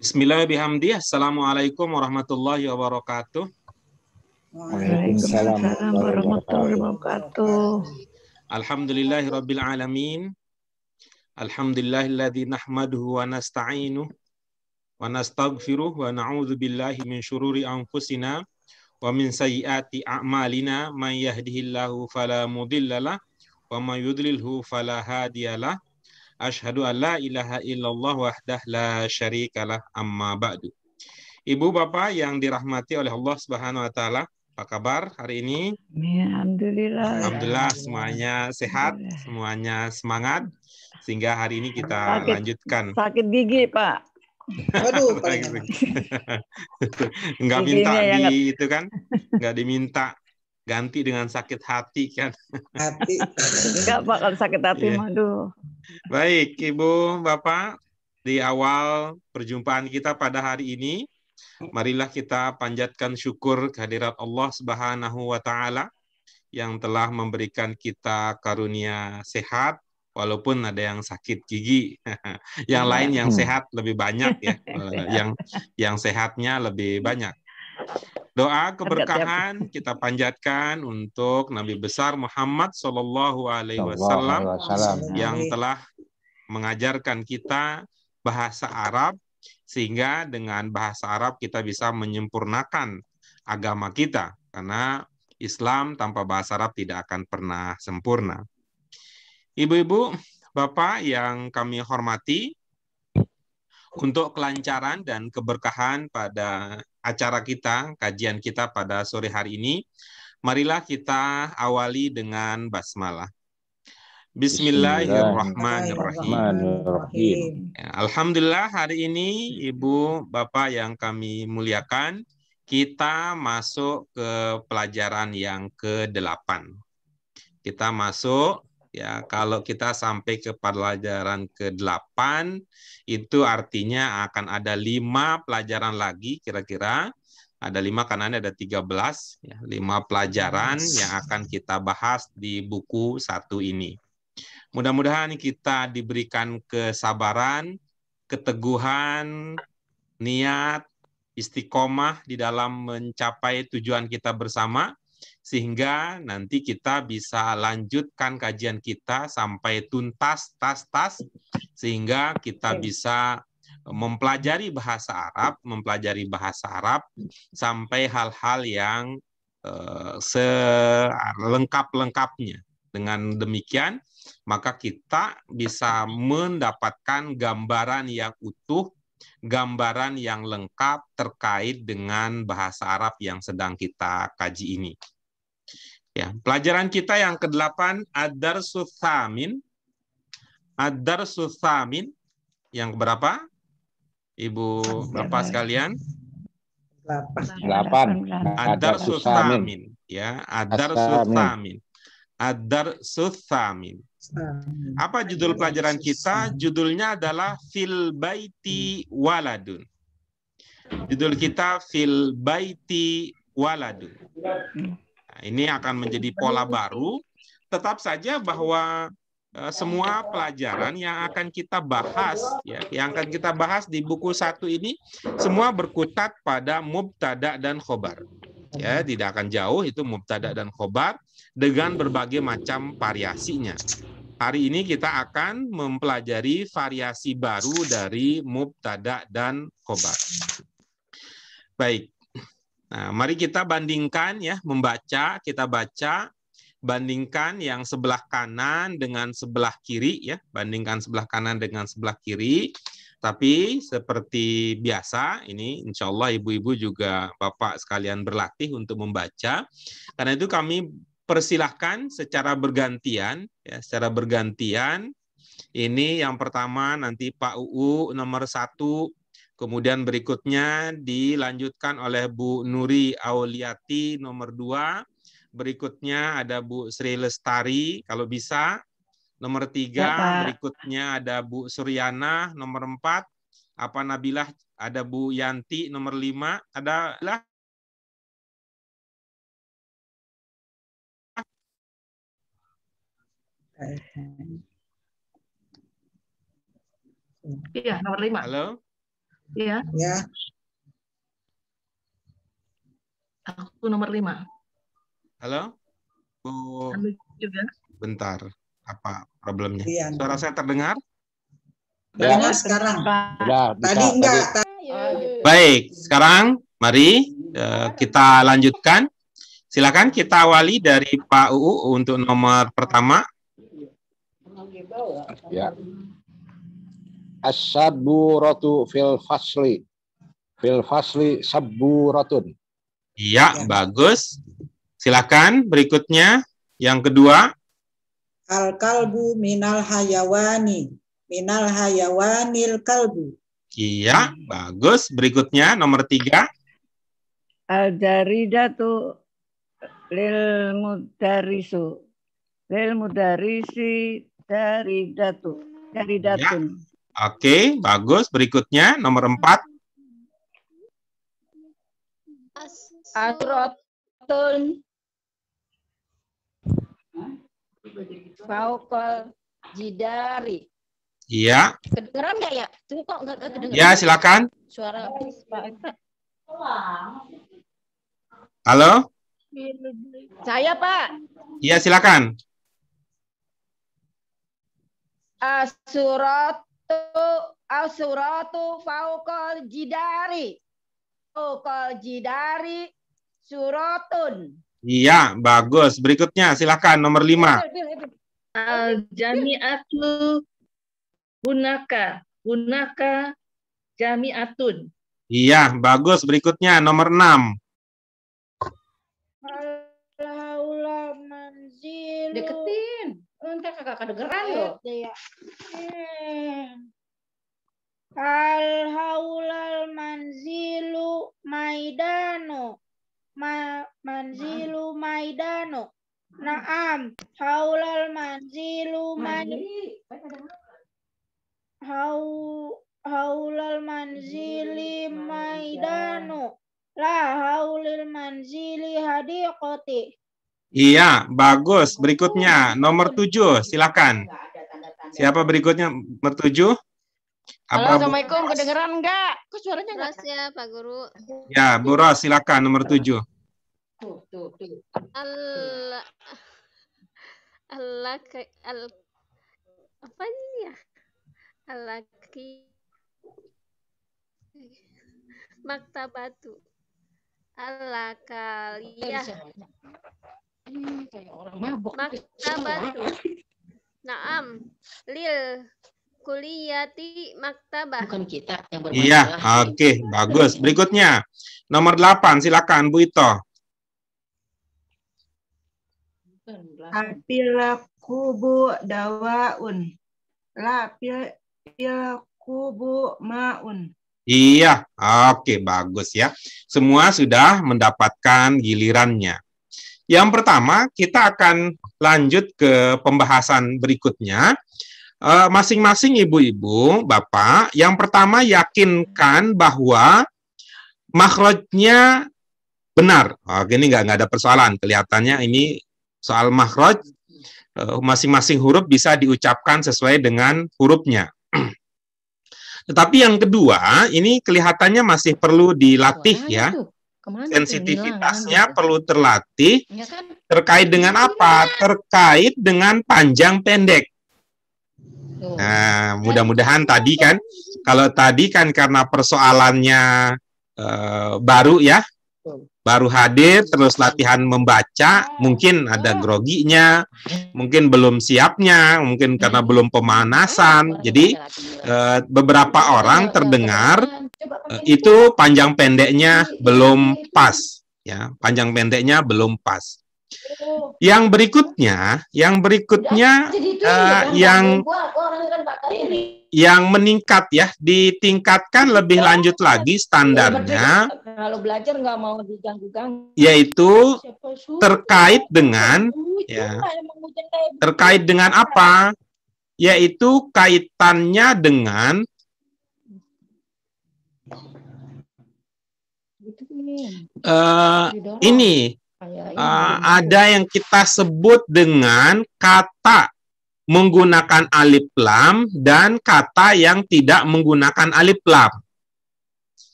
Bismillahirrahmanirrahim. Assalamualaikum warahmatullahi wabarakatuh. Waalaikumsalam warahmatullahi wabarakatuh. Alhamdulillahirabbil alamin. Alhamdulillahilladzi nahmaduhu wa nasta'inuhu wa nastaghfiruh wa na'udzu billahi min syururi anfusina wa min sayyiati a'malina. May yahdihillahu fala mudhillalah wa may yudlilhu fala hadiyalah. Asyhadu an la ilaha illallah wahdah la syarikalah, amma ba'du. Ibu bapak yang dirahmati oleh Allah Subhanahu wa taala, apa kabar hari ini? Alhamdulillah. Alhamdulillah semuanya sehat, semuanya semangat sehingga hari ini kita lanjutkan. Sakit gigi, Pak. Waduh, Enggak minta itu kan? Enggak diminta ganti dengan sakit hati kan? Hati. Enggak, Pak, kalau sakit hati aduh. Baik, Ibu, Bapak, di awal perjumpaan kita pada hari ini, marilah kita panjatkan syukur kehadirat Allah Subhanahu wa taala yang telah memberikan kita karunia sehat walaupun ada yang sakit gigi. Yang lain yang sehat lebih banyak ya. Yang sehatnya lebih banyak. Doa keberkahan kita panjatkan untuk Nabi besar Muhammad Shallallahu Alaihi Wasallam yang telah mengajarkan kita bahasa Arab sehingga dengan bahasa Arab kita bisa menyempurnakan agama kita karena Islam tanpa bahasa Arab tidak akan pernah sempurna. Ibu-ibu, bapak yang kami hormati, untuk kelancaran dan keberkahan pada acara kita, kajian kita pada sore hari ini, marilah kita awali dengan basmalah. Bismillahirrahmanirrahim. Alhamdulillah hari ini Ibu Bapak yang kami muliakan, kita masuk ke pelajaran yang ke-8. Kita masuk, ya kalau kita sampai ke pelajaran ke-8, itu artinya akan ada 5 pelajaran lagi kira-kira. Ada 5 karena ada 13, ya, 5 pelajaran yang akan kita bahas di buku 1 ini. Mudah-mudahan kita diberikan kesabaran, keteguhan, niat, istiqomah di dalam mencapai tujuan kita bersama, sehingga nanti kita bisa lanjutkan kajian kita sampai tuntas, sehingga kita bisa mempelajari bahasa Arab sampai hal-hal yang selengkap-lengkapnya. Dengan demikian, maka kita bisa mendapatkan gambaran yang utuh, gambaran yang lengkap terkait dengan bahasa Arab yang sedang kita kaji ini. Ya, pelajaran kita yang ke-8, Ad-Darsus Tsamin. Ad-Darsus Tsamin yang berapa? Ibu Bapak sekalian? 8. Ad-Darsus Tsamin, ya, Ad-Darsus Tsamin. Ad-Darsus Tsamin. Apa judul pelajaran kita? Judulnya adalah Fil Baiti Waladun. Judul kita Fil Baiti Waladun. Nah, ini akan menjadi pola baru. Tetap saja bahwa semua pelajaran yang akan kita bahas, ya, yang akan kita bahas di buku 1 ini, semua berkutat pada mubtada dan khobar. Ya, tidak akan jauh itu mubtada dan khobar dengan berbagai macam variasinya. Hari ini kita akan mempelajari variasi baru dari mubtada dan khobar. Baik. Nah, mari kita bandingkan ya, kita baca, bandingkan yang sebelah kanan dengan sebelah kiri ya, bandingkan sebelah kanan dengan sebelah kiri. Tapi seperti biasa, ini insya Allah ibu-ibu juga Bapak sekalian berlatih untuk membaca. Karena itu kami persilahkan secara bergantian, ya, secara bergantian. Ini yang pertama nanti Pak UU nomor 1, kemudian berikutnya dilanjutkan oleh Bu Nuri Auliati nomor 2, berikutnya ada Bu Sri Lestari kalau bisa. Nomor 3, ya, berikutnya ada Bu Suryana, nomor 4, apa Nabilah, ada Bu Yanti, nomor 5, ada Iya, nomor 5. Halo? Ya, Ya. aku nomor 5. Halo? Bu, Anu juga. bentar. Apa problemnya? Iya. Suara saya terdengar? Dengar sekarang. Sudah, Tadi bisa. enggak. Baik, sekarang mari kita lanjutkan. Silakan kita awali dari Pak UU untuk nomor pertama. Ya. As-saburatu fil fasli. Fil fasli saburatun. Iya, bagus. Silakan berikutnya yang kedua. Al-kalbu minal hayawani. Minal hayawanil kalbu. Iya, bagus. Berikutnya nomor 3. Al-jaridatu lil mudarisu. Lil mudarisi jaridatun. Oke, bagus. Berikutnya nomor 4. Asratun faukal jidari. Iya. Kedengeran nggak ya? Tuh kok nggak kedengeran? Ya, silakan. Suara Pak. Halo? Saya Pak. Iya, silakan. Asuratu faukal jidari. Faukal jidari suratun. Iya, bagus. Berikutnya silakan nomor 5. Al-jami'atu hunaka jami'atun. Iya, bagus. Berikutnya nomor 6. Al-haula manzilu. Deketin. Entar kakak kedengeran loh. Al-haulal manzilu maidano. Manzilu maidano. Naam, haulal manzilu haulal manzili maidano. La haulil manzili hadiqati. Iya, bagus. Berikutnya nomor 7. Silakan. Siapa berikutnya nomor 7? Halo, Assalamualaikum. Kedengeran enggak? Kok suaranya enggak? Ya, Pak Guru. Ya, Bu Ros, silakan nomor 7. Tuh. Apa ini ya? Alaki maktabatu. Alakaliyah. Kayak orang mabok. Maktabatu. Naam. Lil kuliyati maktabah. Bukan kita yang bermasalah. Iya, oke, bagus. Berikutnya nomor 8. Silakan Bu Ito. Apilakubu dawaun. La pilkubu maun. Iya, oke, bagus ya. Semua sudah mendapatkan gilirannya. Yang pertama, kita akan lanjut ke pembahasan berikutnya. Masing-masing ibu-ibu, bapak, yang pertama yakinkan bahwa makhrajnya benar. Ini nggak ada persoalan. Kelihatannya ini soal makhraj, masing-masing huruf bisa diucapkan sesuai dengan hurufnya. Tetapi yang kedua, ini kelihatannya masih perlu dilatih ya. Sensitivitasnya perlu terlatih. Terkait dengan apa? Terkait dengan panjang pendek. Nah, mudah-mudahan tadi kan, kalau tadi kan karena persoalannya baru ya, baru hadir, terus latihan membaca, mungkin ada groginya, mungkin belum siapnya, mungkin karena belum pemanasan. Jadi beberapa orang terdengar itu panjang pendeknya belum pas, ya, panjang pendeknya belum pas. Yang berikutnya yang meningkat ya, ditingkatkan lebih lanjut lagi standarnya. Kalau belajar nggak mau diganggu-ganggu. Yaitu terkait dengan ya, terkait dengan apa? Yaitu kaitannya dengan ini. Ada yang kita sebut dengan kata menggunakan alif lam dan kata yang tidak menggunakan alif lam.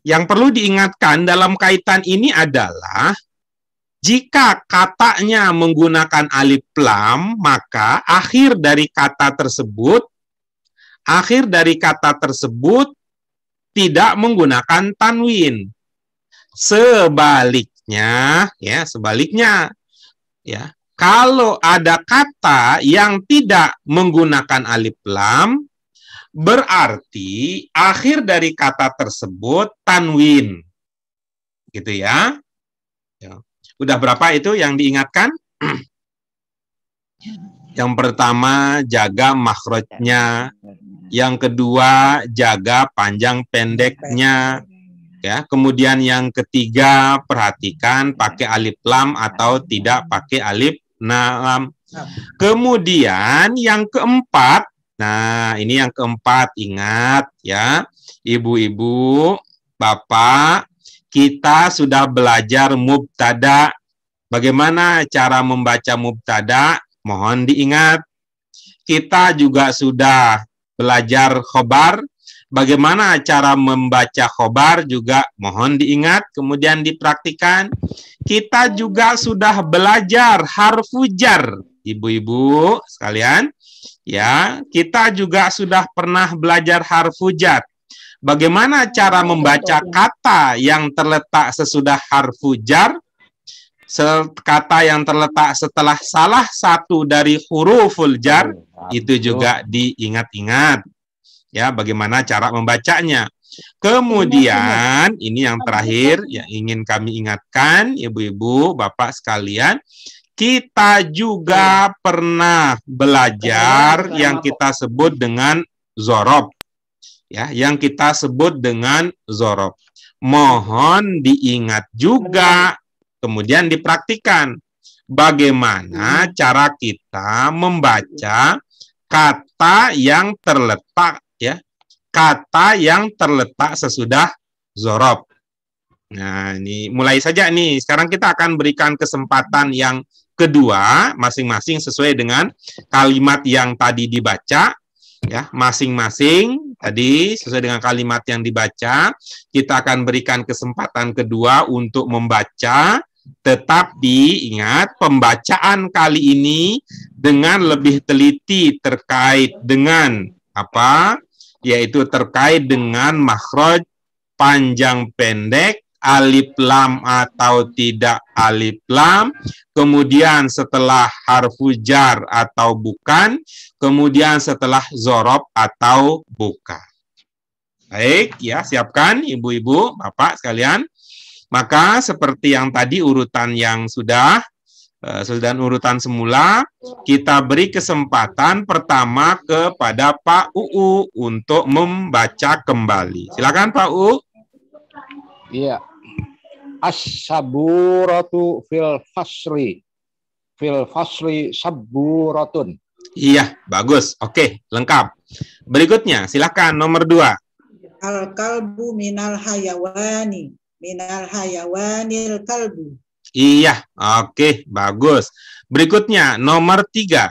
yang perlu diingatkan dalam kaitan ini adalah jika katanya menggunakan alif lam, maka akhir dari kata tersebut tidak menggunakan tanwin. Sebaliknya, kalau ada kata yang tidak menggunakan alif lam, berarti akhir dari kata tersebut tanwin. Gitu ya. Udah berapa itu yang diingatkan? Yang pertama, jaga makhrajnya. Yang kedua, jaga panjang pendeknya. Ya, kemudian yang ketiga, perhatikan pakai alif lam atau tidak pakai alif lam. Kemudian yang keempat, nah ini yang keempat, ingat ya, ibu-ibu, bapak, kita sudah belajar mubtada. Bagaimana cara membaca mubtada? Mohon diingat. Kita juga sudah belajar khobar. Bagaimana cara membaca khobar juga mohon diingat, kemudian dipraktikkan. Kita juga sudah belajar harfu jar, ibu-ibu sekalian. Ya, kita juga sudah pernah belajar harfu jar. Bagaimana cara membaca kata yang terletak sesudah harfu jar? Kata yang terletak setelah salah satu dari huruful jar, itu juga diingat-ingat. Ya, bagaimana cara membacanya. Kemudian, ini yang terakhir yang ingin kami ingatkan, ibu-ibu, bapak sekalian, kita juga pernah belajar yang kita sebut dengan zorob. Ya, yang kita sebut dengan zorob. Mohon diingat juga, kemudian dipraktikkan bagaimana cara kita membaca kata yang terletak, ya, kata yang terletak sesudah zorob. Nah, ini mulai saja nih. Sekarang kita akan berikan kesempatan yang kedua, masing-masing sesuai dengan kalimat yang tadi dibaca. Ya, masing-masing tadi sesuai dengan kalimat yang dibaca, kita akan berikan kesempatan kedua untuk membaca. Tetapi ingat, pembacaan kali ini dengan lebih teliti terkait dengan apa? Yaitu terkait dengan makhraj, panjang pendek, alif lam atau tidak alif lam, kemudian setelah harfu jar atau bukan, kemudian setelah zorob atau bukan. Baik, ya, siapkan ibu-ibu, bapak sekalian. Maka seperti yang tadi urutan yang sudah urutan semula, kita beri kesempatan pertama kepada Pak UU untuk membaca kembali. Silakan Pak UU. Iya. As-saburatu fil fasli saburatun. Iya, bagus. Oke, lengkap. Berikutnya, silakan nomor 2. Al-kalbu minal hayawanil kalbu. Iya, oke, bagus. Berikutnya, nomor 3.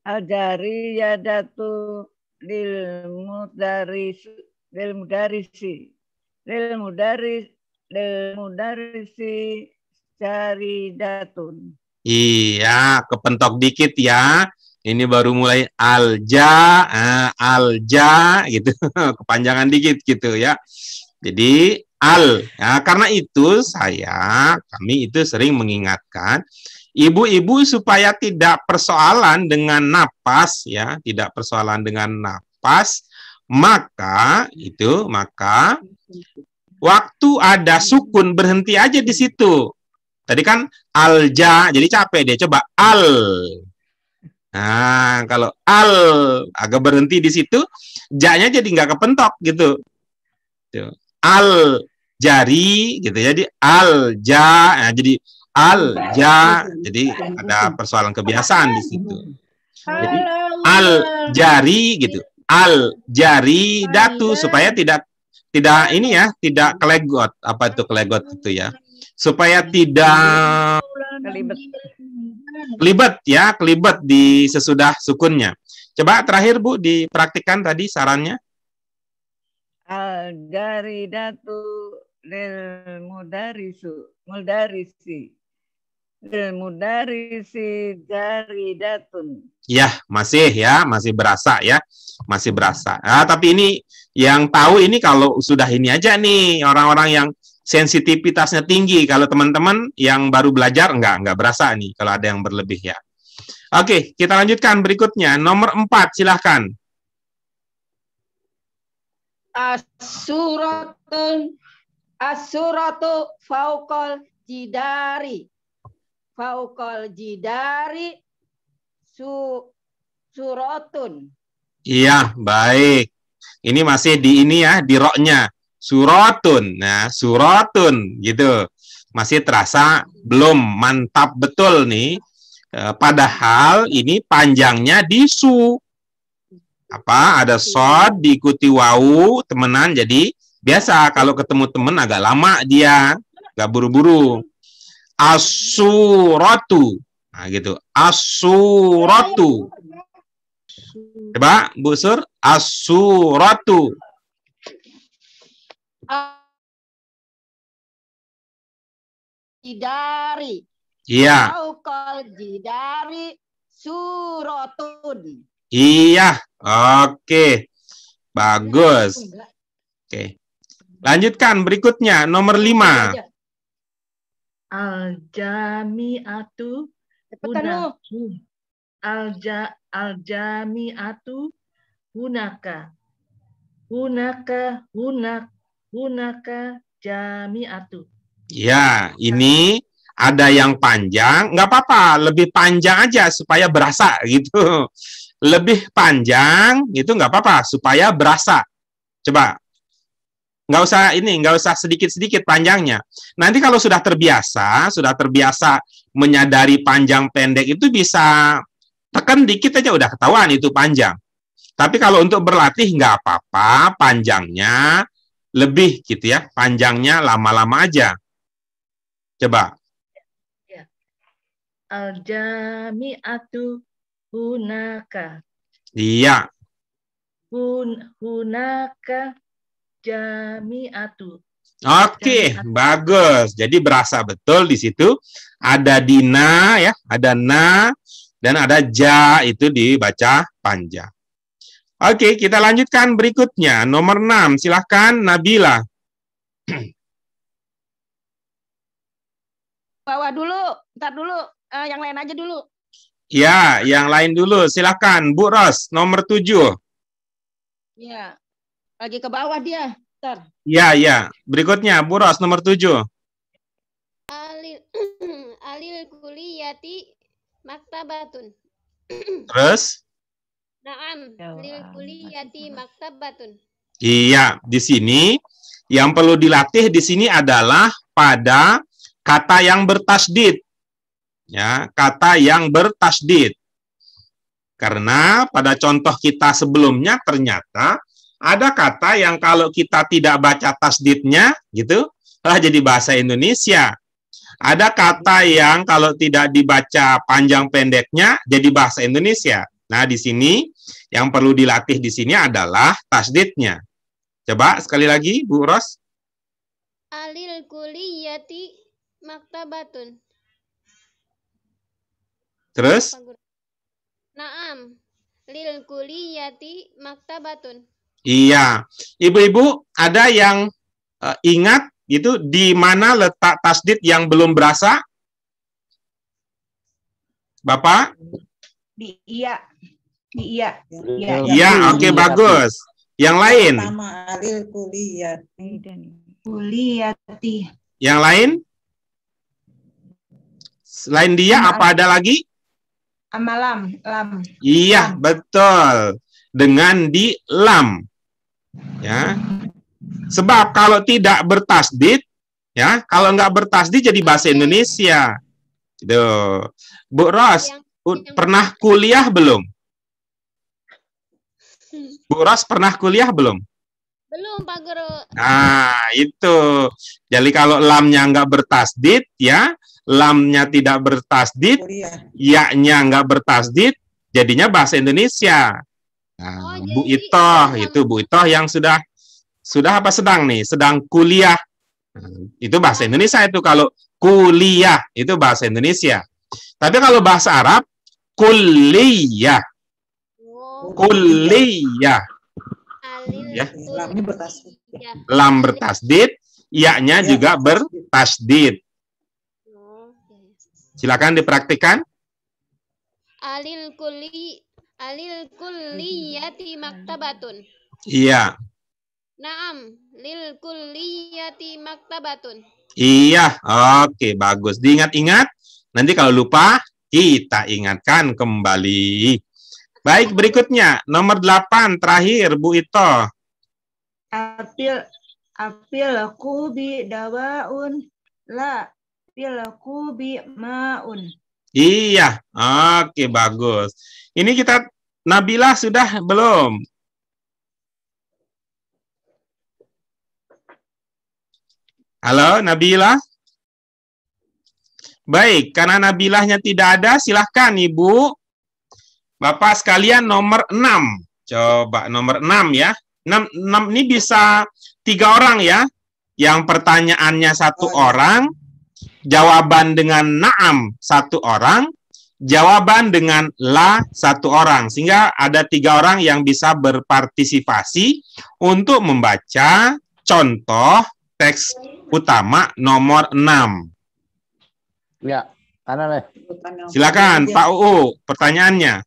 Al-jariyadatu lil mudarisi jaridatun. Iya, kepentok dikit ya. Ini baru mulai alja gitu, kepanjangan dikit gitu ya. Jadi ya, karena itu kami itu sering mengingatkan ibu-ibu supaya tidak persoalan dengan napas ya, tidak persoalan dengan napas, maka waktu ada sukun berhenti aja di situ. Tadi kan alja, jadi capek deh. Coba al. Nah, kalau al agak berhenti di situ, ja-nya jadi nggak kepentok gitu. Al jari gitu. Jadi al ja, nah, jadi al ja. Jadi ada persoalan kebiasaan di situ. Jadi al jari gitu. Al jari datu supaya tidak ini ya, tidak kelegot. Apa itu kelegot itu ya? Supaya tidak kelibet ya, kelibet di sesudah sukunnya. Coba terakhir Bu dipraktikkan tadi sarannya. Al-jaridatu lil mudarisi. Lil mudarisi jaridatun. Ya, masih berasa ya. Masih berasa. Tapi ini yang tahu ini kalau sudah ini aja nih, orang-orang yang sensitivitasnya tinggi. Kalau teman-teman yang baru belajar enggak berasa nih kalau ada yang berlebih ya. Oke, kita lanjutkan berikutnya. Nomor 4, silahkan. As-suratu fauqal jidari. Fauqal jidari suratun. Iya, baik. Ini masih di ini ya, di roknya. Suratun. Nah, suratun gitu. Masih terasa belum mantap betul nih. Padahal ini panjangnya di su. Ada sod diikuti wawu temenan, jadi biasa kalau ketemu temen agak lama dia, nggak buru-buru. As-suratu. Nah, gitu. As-suratu. Coba Bu Sur, as-suratu. Jidari. Iya. Fauqal jidari suratun. Iya. Oke. Bagus. Oke. Lanjutkan berikutnya nomor 5. Al-jami'atu al-jami'atu hunaka jami'atu. Ya, ini ada yang panjang, nggak apa-apa, lebih panjang aja supaya berasa gitu. Lebih panjang itu nggak apa-apa supaya berasa. Coba, nggak usah sedikit-sedikit panjangnya. Nanti kalau sudah terbiasa menyadari panjang pendek itu bisa tekan dikit aja udah ketahuan itu panjang. Tapi kalau untuk berlatih nggak apa-apa, panjangnya lebih gitu ya, panjangnya lama-lama aja. Coba. Ya. Al-jami'atu hunaka. Iya. Hunaka jami'atu. Oke, bagus. Jadi berasa betul di situ ada dina ya, ada na dan ada ja, itu dibaca panjang. Oke, kita lanjutkan berikutnya. Nomor 6, silahkan Nabila. Bawah dulu, ntar dulu, yang lain aja dulu. Ya, yang lain dulu. Silahkan Bu Ros, nomor 7. Ya, lagi ke bawah dia. Ntar. Ya. Berikutnya Bu Ros, nomor 7. Alil kuliyati maktabatun. Terus? Naam, lil kuliyati maktabatun. Iya, di sini yang perlu dilatih di sini adalah pada kata yang bertasdid. Ya, kata yang bertasdid. Karena pada contoh kita sebelumnya ternyata ada kata yang kalau kita tidak baca tasdidnya gitu, jadi bahasa Indonesia. Ada kata yang kalau tidak dibaca panjang pendeknya jadi bahasa Indonesia. Nah, di sini yang perlu dilatih di sini adalah tasdidnya. Coba sekali lagi, Bu Ros. Alil kuliyati maktabatun. Terus? Naam, lil kuliyati maktabatun. Iya. Ibu-ibu, ada yang ingat itu di mana letak tasdid yang belum berasa? Bapak? Di iya. Di iya. Iya, oke, bagus. Yang lain? Pertama alil kuliyati. Kuliyati. Yang lain? Selain dia, apa ada lagi? Amalam. Lam. Iya, betul. Dengan di lam. Ya. Sebab kalau tidak bertasdid, ya, kalau nggak bertasdid jadi bahasa Indonesia. Gitu. Bu Ros, pernah kuliah belum? Bu Ros pernah kuliah belum? Belum, Pak Guru. Nah, itu. Jadi kalau lamnya nggak bertasdid, ya, lamnya tidak bertasdid, ya-nya nggak bertasdid, jadinya bahasa Indonesia. Nah, Bu Itoh itu Bu Itoh yang sudah apa sedang nih, sedang kuliah. Itu bahasa Indonesia itu kalau kuliah itu bahasa Indonesia. Tapi kalau bahasa Arab kuliah. Kuliah. Ya. Lam bertasdid, ya-nya juga bertasdid. Silakan dipraktikkan. Alil kulliyati maktabatun. Iya. Naam, lil kulliyati maktabatun. Iya, oke, bagus. Diingat-ingat, nanti kalau lupa, kita ingatkan kembali. Baik, berikutnya, nomor 8, terakhir, Bu Ito. Apil kubi dawaun, la apil kubi maun. Iya, oke, bagus. Ini kita, Nabila sudah belum? Halo, Nabila? Baik, karena Nabilahnya tidak ada, silahkan Ibu. Bapak sekalian nomor 6. Coba nomor 6 ya. 6 ini bisa 3 orang ya. Yang pertanyaannya 1 orang, jawaban dengan na'am 1 orang, jawaban dengan la 1 orang. Sehingga ada 3 orang yang bisa berpartisipasi untuk membaca contoh teks utama nomor 6. Ya, kanan deh. Silakan Pak UU, pertanyaannya.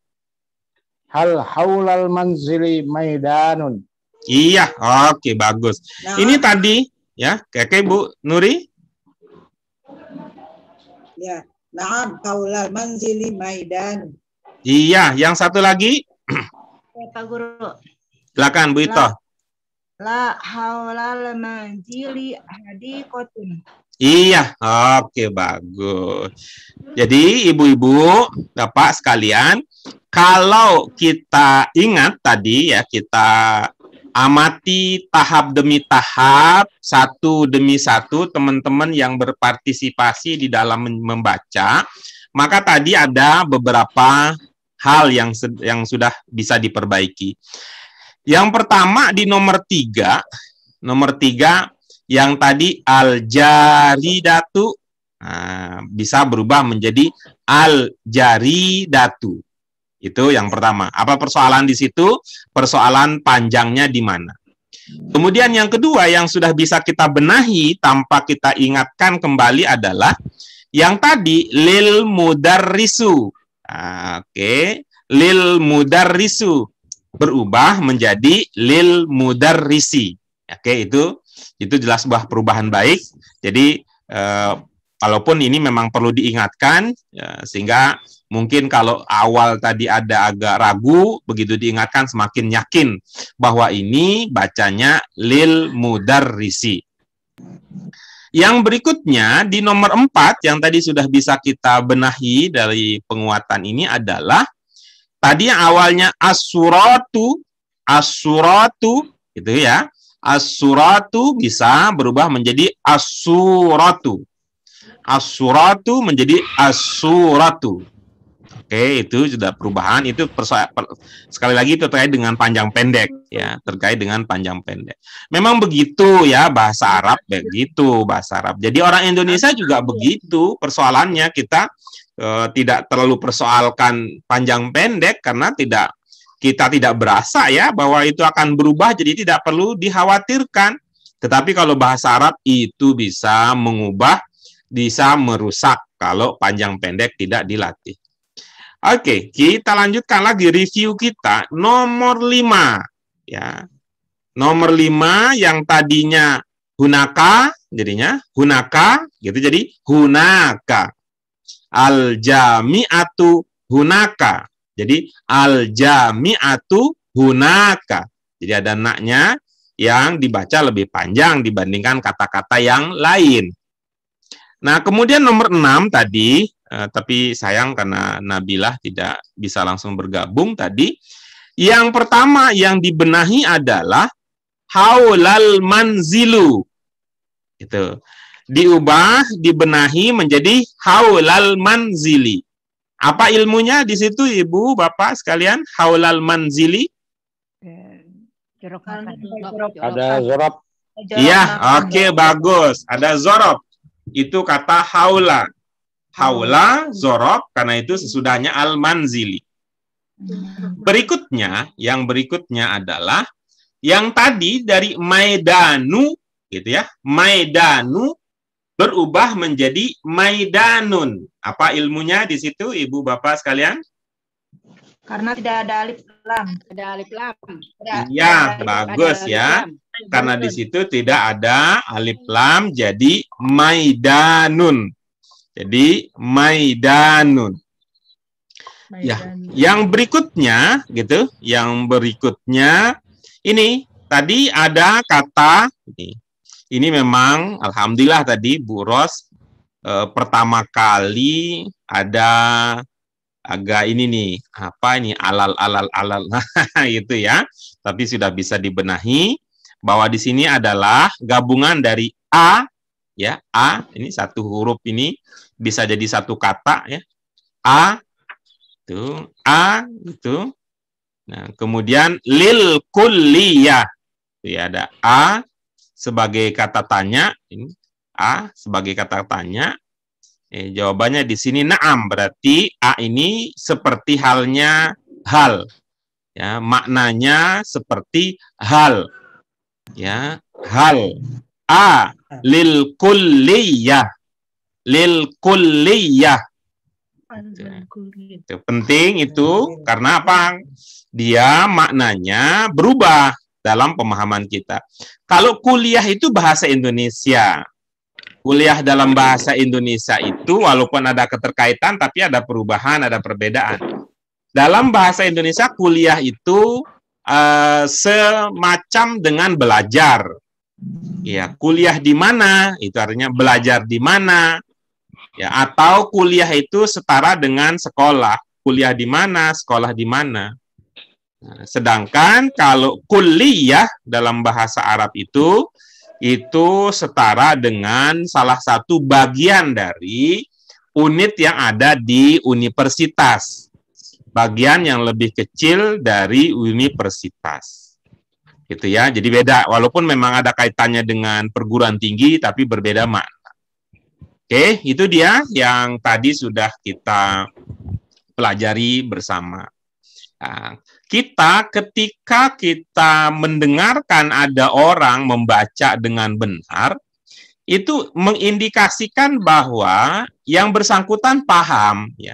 Hal haulal manzili maidanun. Iya, oke, bagus. Nah, ini tadi ya, oke Bu Nuri. Ya, na'am haulal manzili maidan. Iya, yang satu lagi. Ya, Pak Guru. Silakan Bu Ito. La haulal manzili hadiqatun. Iya, oke, bagus. Jadi ibu-ibu, bapak sekalian, kalau kita ingat tadi ya, kita amati tahap demi tahap, satu demi satu teman-teman yang berpartisipasi di dalam membaca, maka tadi ada beberapa hal yang sudah bisa diperbaiki. Yang pertama di nomor 3 yang tadi al-jaridatu bisa berubah menjadi al-jaridatu. Itu yang pertama. Apa persoalan di situ? Persoalan panjangnya di mana. Kemudian yang kedua yang sudah bisa kita benahi tanpa kita ingatkan kembali adalah yang tadi lil mudarrisu. Oke, lil mudarrisu berubah menjadi lil mudarrisi. Oke, itu jelas sebuah perubahan baik. Jadi walaupun ini memang perlu diingatkan ya, sehingga mungkin kalau awal tadi ada agak ragu, begitu diingatkan semakin yakin bahwa ini bacanya lil mudarrisi. Yang berikutnya di nomor 4 yang tadi sudah bisa kita benahi dari penguatan ini adalah tadi yang awalnya as-suratu gitu ya. As-suratu bisa berubah menjadi as-suratu. As-suratu menjadi as-suratu. Oke, itu sudah perubahan. Itu sekali lagi itu terkait dengan panjang pendek ya, terkait dengan panjang pendek. Memang begitu ya bahasa Arab, begitu bahasa Arab. Jadi orang Indonesia juga begitu persoalannya, kita tidak terlalu persoalkan panjang pendek karena kita tidak berasa ya bahwa itu akan berubah, jadi tidak perlu dikhawatirkan. Tetapi kalau bahasa Arab itu bisa mengubah, bisa merusak kalau panjang pendek tidak dilatih. Oke, kita lanjutkan lagi review kita nomor 5 ya. Nomor 5 yang tadinya hunaka jadinya hunaka gitu, jadi hunaka. Al-jami'atu hunaka. Jadi al-jami'atu hunaka. Jadi ada naknya yang dibaca lebih panjang dibandingkan kata-kata yang lain. Nah, kemudian nomor 6 tadi, tapi sayang karena Nabilah tidak bisa langsung bergabung tadi. Yang pertama yang dibenahi adalah haulal manzilu. Itu. diubah, dibenahi menjadi haulal manzili. Apa ilmunya di situ, Ibu, Bapak sekalian? Haulal manzili? Ada zorob. Iya, oke, bagus. Ada zorob. Itu kata haula. Haula, zorob, karena itu sesudahnya al-manzili. Berikutnya, yang berikutnya adalah yang tadi dari maidanu, gitu ya. Maidanu berubah menjadi maidanun. Apa ilmunya di situ, Ibu Bapak sekalian? Karena tidak ada alif lam. Ada alif lam. Iya, bagus ya. Karena di situ tidak ada alif lam, jadi maidanun. Jadi maidanun. Ya, yang berikutnya gitu, yang berikutnya ini tadi ada kata ini. Ini memang alhamdulillah tadi Bu Ros pertama kali ada agak ini nih, apa ini alal itu ya. Tapi sudah bisa dibenahi bahwa di sini adalah gabungan dari a ya, a ini satu huruf ini bisa jadi satu kata ya. A itu. Nah, kemudian lil kulliyah. Itu ya, ada a sebagai kata tanya, ini a sebagai kata tanya. Jawabannya di sini na'am, berarti a ini seperti halnya hal. Ya, maknanya seperti hal. Ya, hal. A lil kulliyah. Lil kulliyah. Itu penting itu karena apa? Dia maknanya berubah dalam pemahaman kita. Kalau kuliah itu bahasa Indonesia. Kuliah dalam bahasa Indonesia itu walaupun ada keterkaitan tapi ada perubahan, ada perbedaan. Dalam bahasa Indonesia kuliah itu semacam dengan belajar. Ya, kuliah di mana? Itu artinya belajar di mana? Ya, atau kuliah itu setara dengan sekolah. Kuliah di mana? Sekolah di mana? Nah, sedangkan kalau kuliah dalam bahasa Arab itu setara dengan salah satu bagian dari unit yang ada di universitas. Bagian yang lebih kecil dari universitas. Gitu ya. Jadi beda, walaupun memang ada kaitannya dengan perguruan tinggi tapi berbeda makna. Oke, itu dia yang tadi sudah kita pelajari bersama. Nah, ketika kita mendengarkan ada orang membaca dengan benar, itu mengindikasikan bahwa yang bersangkutan paham, ya.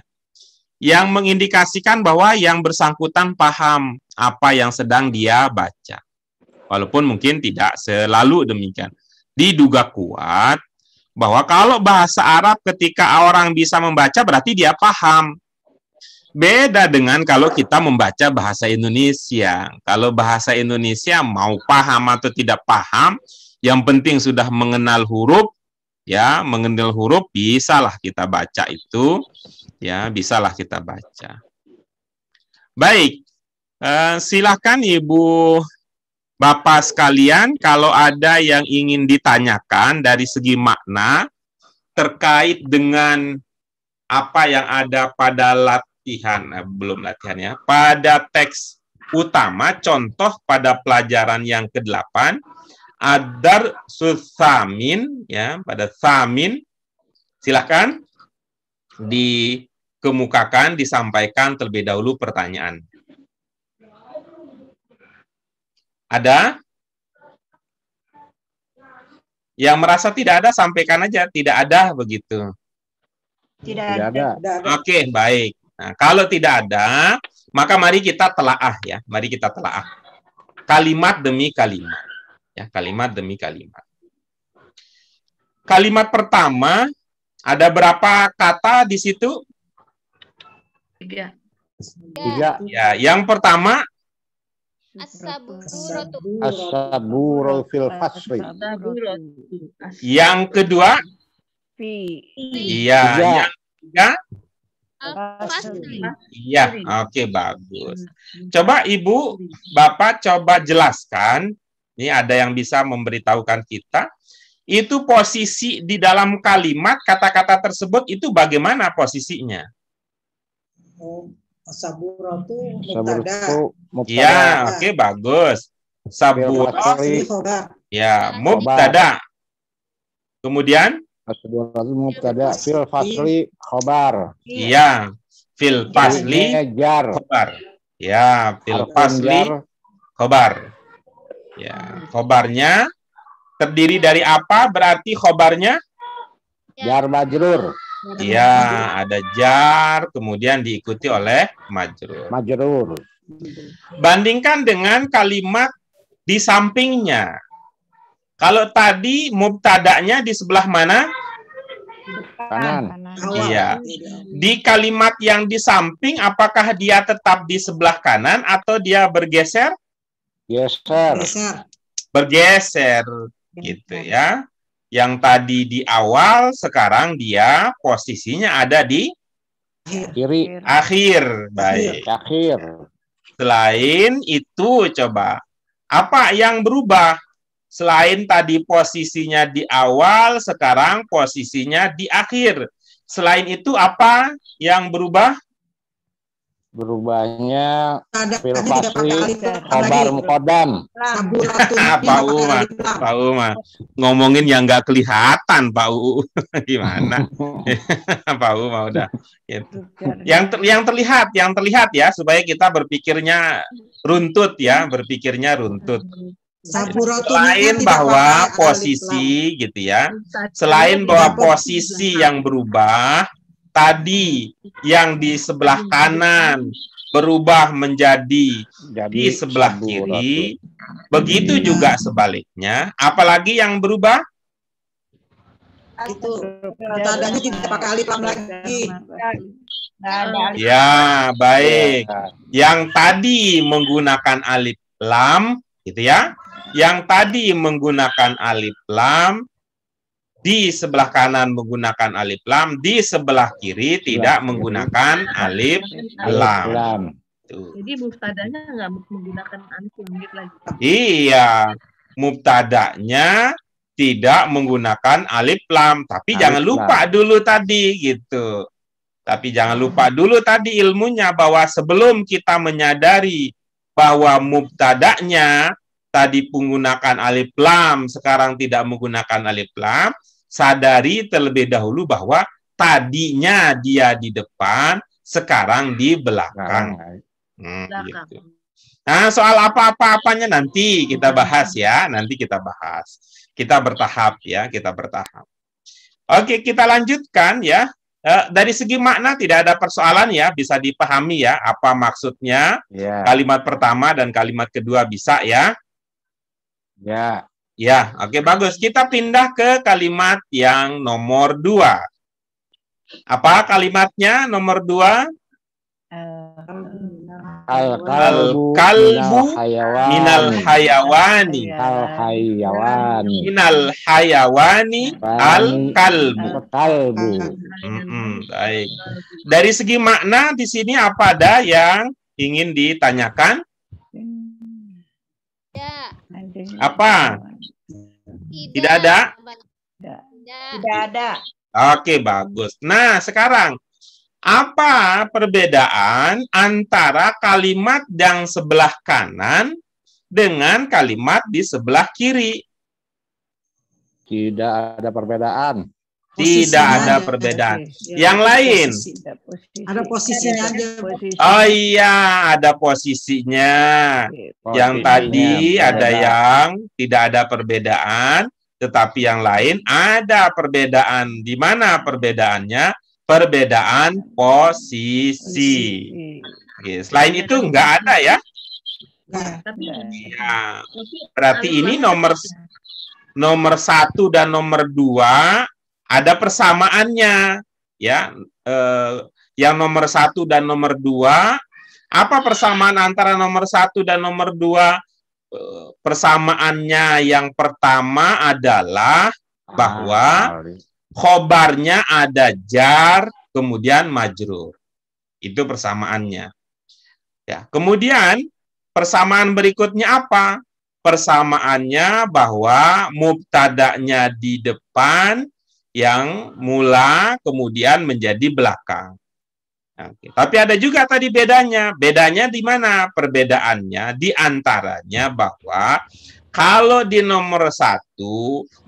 Yang mengindikasikan bahwa yang bersangkutan paham apa yang sedang dia baca. Walaupun mungkin tidak selalu demikian. Diduga kuat bahwa kalau bahasa Arab ketika orang bisa membaca berarti dia paham. Beda dengan kalau kita membaca bahasa Indonesia. Kalau bahasa Indonesia mau paham atau tidak paham, yang penting sudah mengenal huruf, ya, mengenal huruf bisalah kita baca itu, ya, bisalah kita baca. Baik, silakan Ibu Bapak sekalian, kalau ada yang ingin ditanyakan dari segi makna terkait dengan apa yang ada pada belum latihan ya, pada teks utama, contoh pada pelajaran yang ke-8, adar susamin, ya, pada samin, silakan dikemukakan, disampaikan terlebih dahulu pertanyaan. Ada? Yang merasa tidak ada, sampaikan aja. Tidak ada, begitu. Tidak ada. Oke, baik. Nah, kalau tidak ada, maka mari kita telaah ya. Mari kita telaah. Kalimat demi kalimat. Ya, kalimat demi kalimat. Kalimat pertama, ada berapa kata di situ? 3. Ya, yang pertama As-saburu fil fasri. Yang kedua? Iya. Yang ketiga? Iya, oke, bagus. Coba Ibu, Bapak coba jelaskan. Ini ada yang bisa memberitahukan kita. itu posisi di dalam kalimat kata-kata tersebut itu bagaimana posisinya? Saburo itu Saburo mubtada. Ya, oke, bagus. Saburo, ya, mubtada. Kemudian? Saburo mubtada, fil fasli khobar. Iya, fil fasli khobar. Ya, fil fasli khobar. Ya, khobarnya terdiri dari apa? Berarti khobarnya? Jar majrur. Iya, ada jar, kemudian diikuti oleh majrur. Majrur. Bandingkan dengan kalimat di sampingnya. Kalau tadi mubtada'nya di sebelah mana? Kanan. Iya. Di kalimat yang di samping, apakah dia tetap di sebelah kanan atau dia bergeser? Geser. Bergeser, gitu ya. Yang tadi di awal, sekarang dia posisinya ada di kiri. Akhir. Baik. Akhir. Selain itu, coba. Apa yang berubah? Selain tadi posisinya di awal, sekarang posisinya di akhir. Selain itu, apa yang berubah? Berubahnya fil fasli khobar muqaddam. Pak Uma ngomongin yang nggak kelihatan, Pak U. Gimana? Pak Uma udah. Yang terlihat ya, supaya kita berpikirnya runtut ya, berpikirnya runtut. Selain bahwa posisi gitu ya, selain bahwa posisi yang berubah, tadi yang di sebelah kanan berubah menjadi di sebelah kiri, begitu juga sebaliknya. Apalagi yang berubah? Itu tandanya tidak pakai alif lam lagi. Ya, baik. Yang tadi menggunakan alif lam, gitu ya. Yang tadi menggunakan alif lam, di sebelah kanan menggunakan alif lam, di sebelah kiri tidak menggunakan alif lam. Jadi mubtadanya nggak menggunakan alif lam lagi. Iya, mubtadanya tidak menggunakan alif lam, tapi jangan lupa dulu tadi gitu. Tapi jangan lupa dulu tadi ilmunya bahwa sebelum kita menyadari bahwa mubtadanya tadi menggunakan alif lam, sekarang tidak menggunakan alif lam, sadari terlebih dahulu bahwa tadinya dia di depan, sekarang di belakang. Gitu. Nah, soal apa-apanya nanti kita bahas ya, nanti kita bahas. Kita bertahap ya, kita bertahap. Oke, kita lanjutkan ya. Dari segi makna tidak ada persoalan ya, bisa dipahami ya apa maksudnya. Kalimat pertama dan kalimat kedua bisa ya. Ya, oke, bagus. Kita pindah ke kalimat yang nomor 2. Apa kalimatnya nomor 2? Al-kalbu minal hayawani. Minal hayawani al-kalbu. Baik. Dari segi makna di sini apa ada yang ingin ditanyakan? Apa? Tidak ada? Tidak ada. Oke, bagus. Nah, sekarang apa perbedaan antara kalimat yang sebelah kanan dengan kalimat di sebelah kiri? Tidak ada perbedaan. Tidak ada perbedaan. Yang lain? Ada posisinya aja. Oh iya, ada posisinya. Yang tadi ada yang tidak ada perbedaan, tetapi yang lain ada perbedaan. Di mana perbedaannya? Perbedaan posisi. Oke, selain itu enggak ada ya? Ya. Berarti ini nomor 1 dan nomor 2 ada persamaannya ya. Yang nomor 1 dan nomor 2, apa persamaan antara nomor 1 dan nomor 2? Persamaannya yang pertama adalah bahwa khobarnya ada jar, kemudian majrur. Itu persamaannya. Ya, kemudian persamaan berikutnya apa? persamaannya bahwa mubtada'nya di depan, yang mula kemudian menjadi belakang. Oke. Tapi ada juga tadi bedanya. Bedanya di mana? Perbedaannya di antaranya bahwa kalau di nomor 1,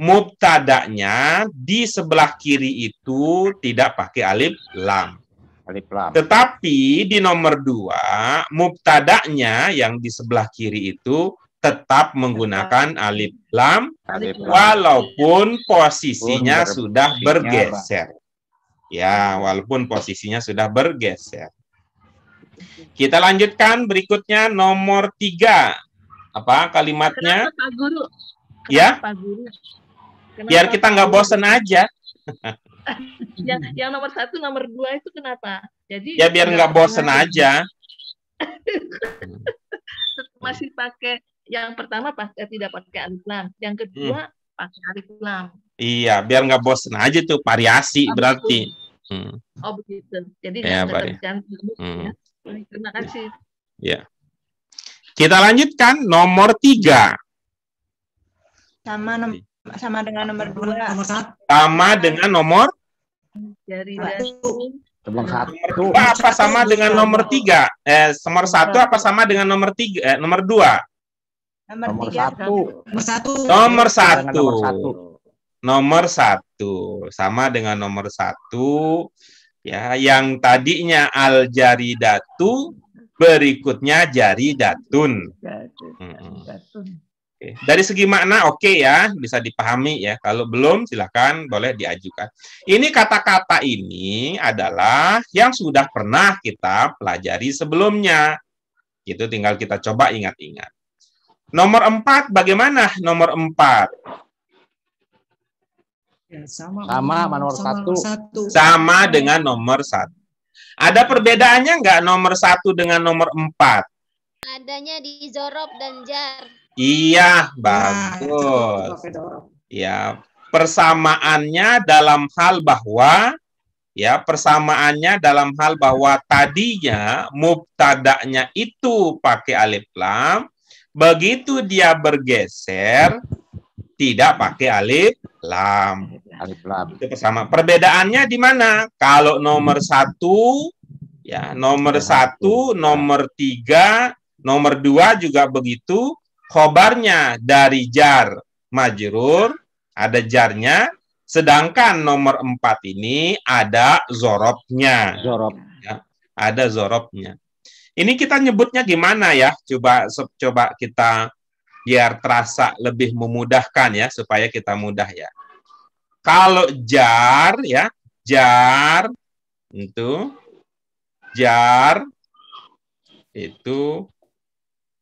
mubtada'nya di sebelah kiri itu tidak pakai alif lam. Alif lam. Tetapi di nomor 2, mubtada'nya yang di sebelah kiri itu tetap menggunakan alif lam, walaupun posisinya sudah bergeser. Ya, walaupun posisinya sudah bergeser. Kita lanjutkan berikutnya nomor 3. Apa kalimatnya? Kenapa, Pak Guru? Ya? Kenapa, Pak Guru? Kenapa, Biar kita nggak bosen aja. yang nomor 1, nomor 2 itu kenapa? Jadi Ya biar nggak bosen aja. Masih pakai yang pertama tidak pakai alif lam, yang kedua pakai alif lam. Iya, biar nggak bosen aja tuh, variasi berarti. Oh begitu. Jadi Ya, jangan ya. Terima kasih. Ya. Kita lanjutkan nomor 3. Sama dengan nomor 2. Nomor 1. Sama dengan nomor Dari datun. Nomor 1. apa sama dengan nomor 3? Nomor 1 apa sama dengan nomor 3? Nomor 2? Nomor 1. Nomor 1. Nomor 1. Nomor 1. Nomor 1 sama dengan nomor 1. Ya, yang tadinya al jaridatu berikutnya jaridatun. Oke. Dari segi makna oke ya, bisa dipahami ya. Kalau belum silakan boleh diajukan. Ini kata-kata ini adalah yang sudah pernah kita pelajari sebelumnya. Itu tinggal kita coba ingat-ingat. Nomor 4 bagaimana? Nomor 4. Ya, sama Nomor 1. Sama dengan nomor 1. Ada perbedaannya nggak nomor 1 dengan nomor 4? Adanya di zorob dan jar. Iya, bagus. Ya, persamaannya dalam hal bahwa tadinya mubtada'nya itu pakai alif lam, begitu dia bergeser tidak pakai alif lam. Alif lam. Itu persama. Perbedaannya di mana? Kalau nomor 1, ya nomor 1, nomor 3, nomor 2 juga begitu. Khobarnya dari jar majrur, ada jarnya. Sedangkan nomor 4 ini ada zorobnya. Ya, ada zorobnya. Ini kita nyebutnya gimana ya? Coba kita biar terasa lebih memudahkan ya, supaya kita mudah ya. Kalau jar ya, jar itu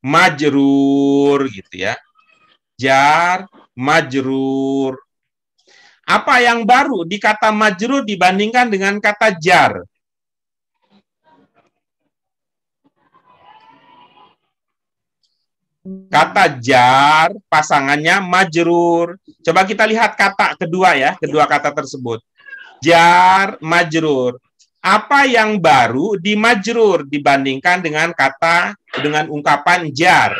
majrur gitu ya. Jar, majrur. Apa yang baru di kata majrur dibandingkan dengan kata jar? Kata jar pasangannya majrur. Coba kita lihat kata kedua ya, kedua kata tersebut. Jar, majrur. Apa yang baru di majrur dibandingkan dengan ungkapan jar?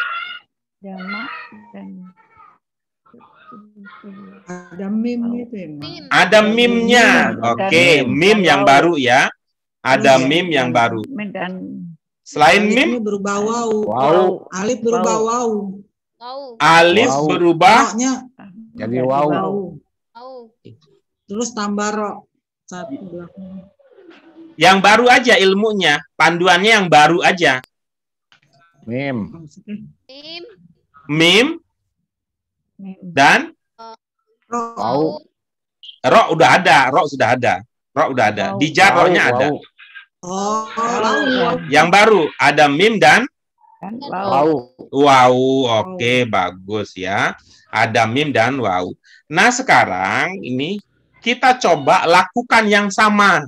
Ada mim itu ya. Ada mimnya. Oke, mim yang baru ya. Ada mim yang baru. Selain mim berubah waw. Alif berubah waw. Alif berubah jadi waw. Terus tambah ro. Satu belakang. Yang baru aja ilmunya, panduannya yang baru aja. Mim. Mim dan Ro. ro udah ada, ro sudah ada. Ro udah ada. Di jar ro-nya ada. Oh, Yang baru ada mim dan Waw. wow. Oke, bagus ya. Ada mim dan wow. Nah, sekarang ini kita coba lakukan yang sama.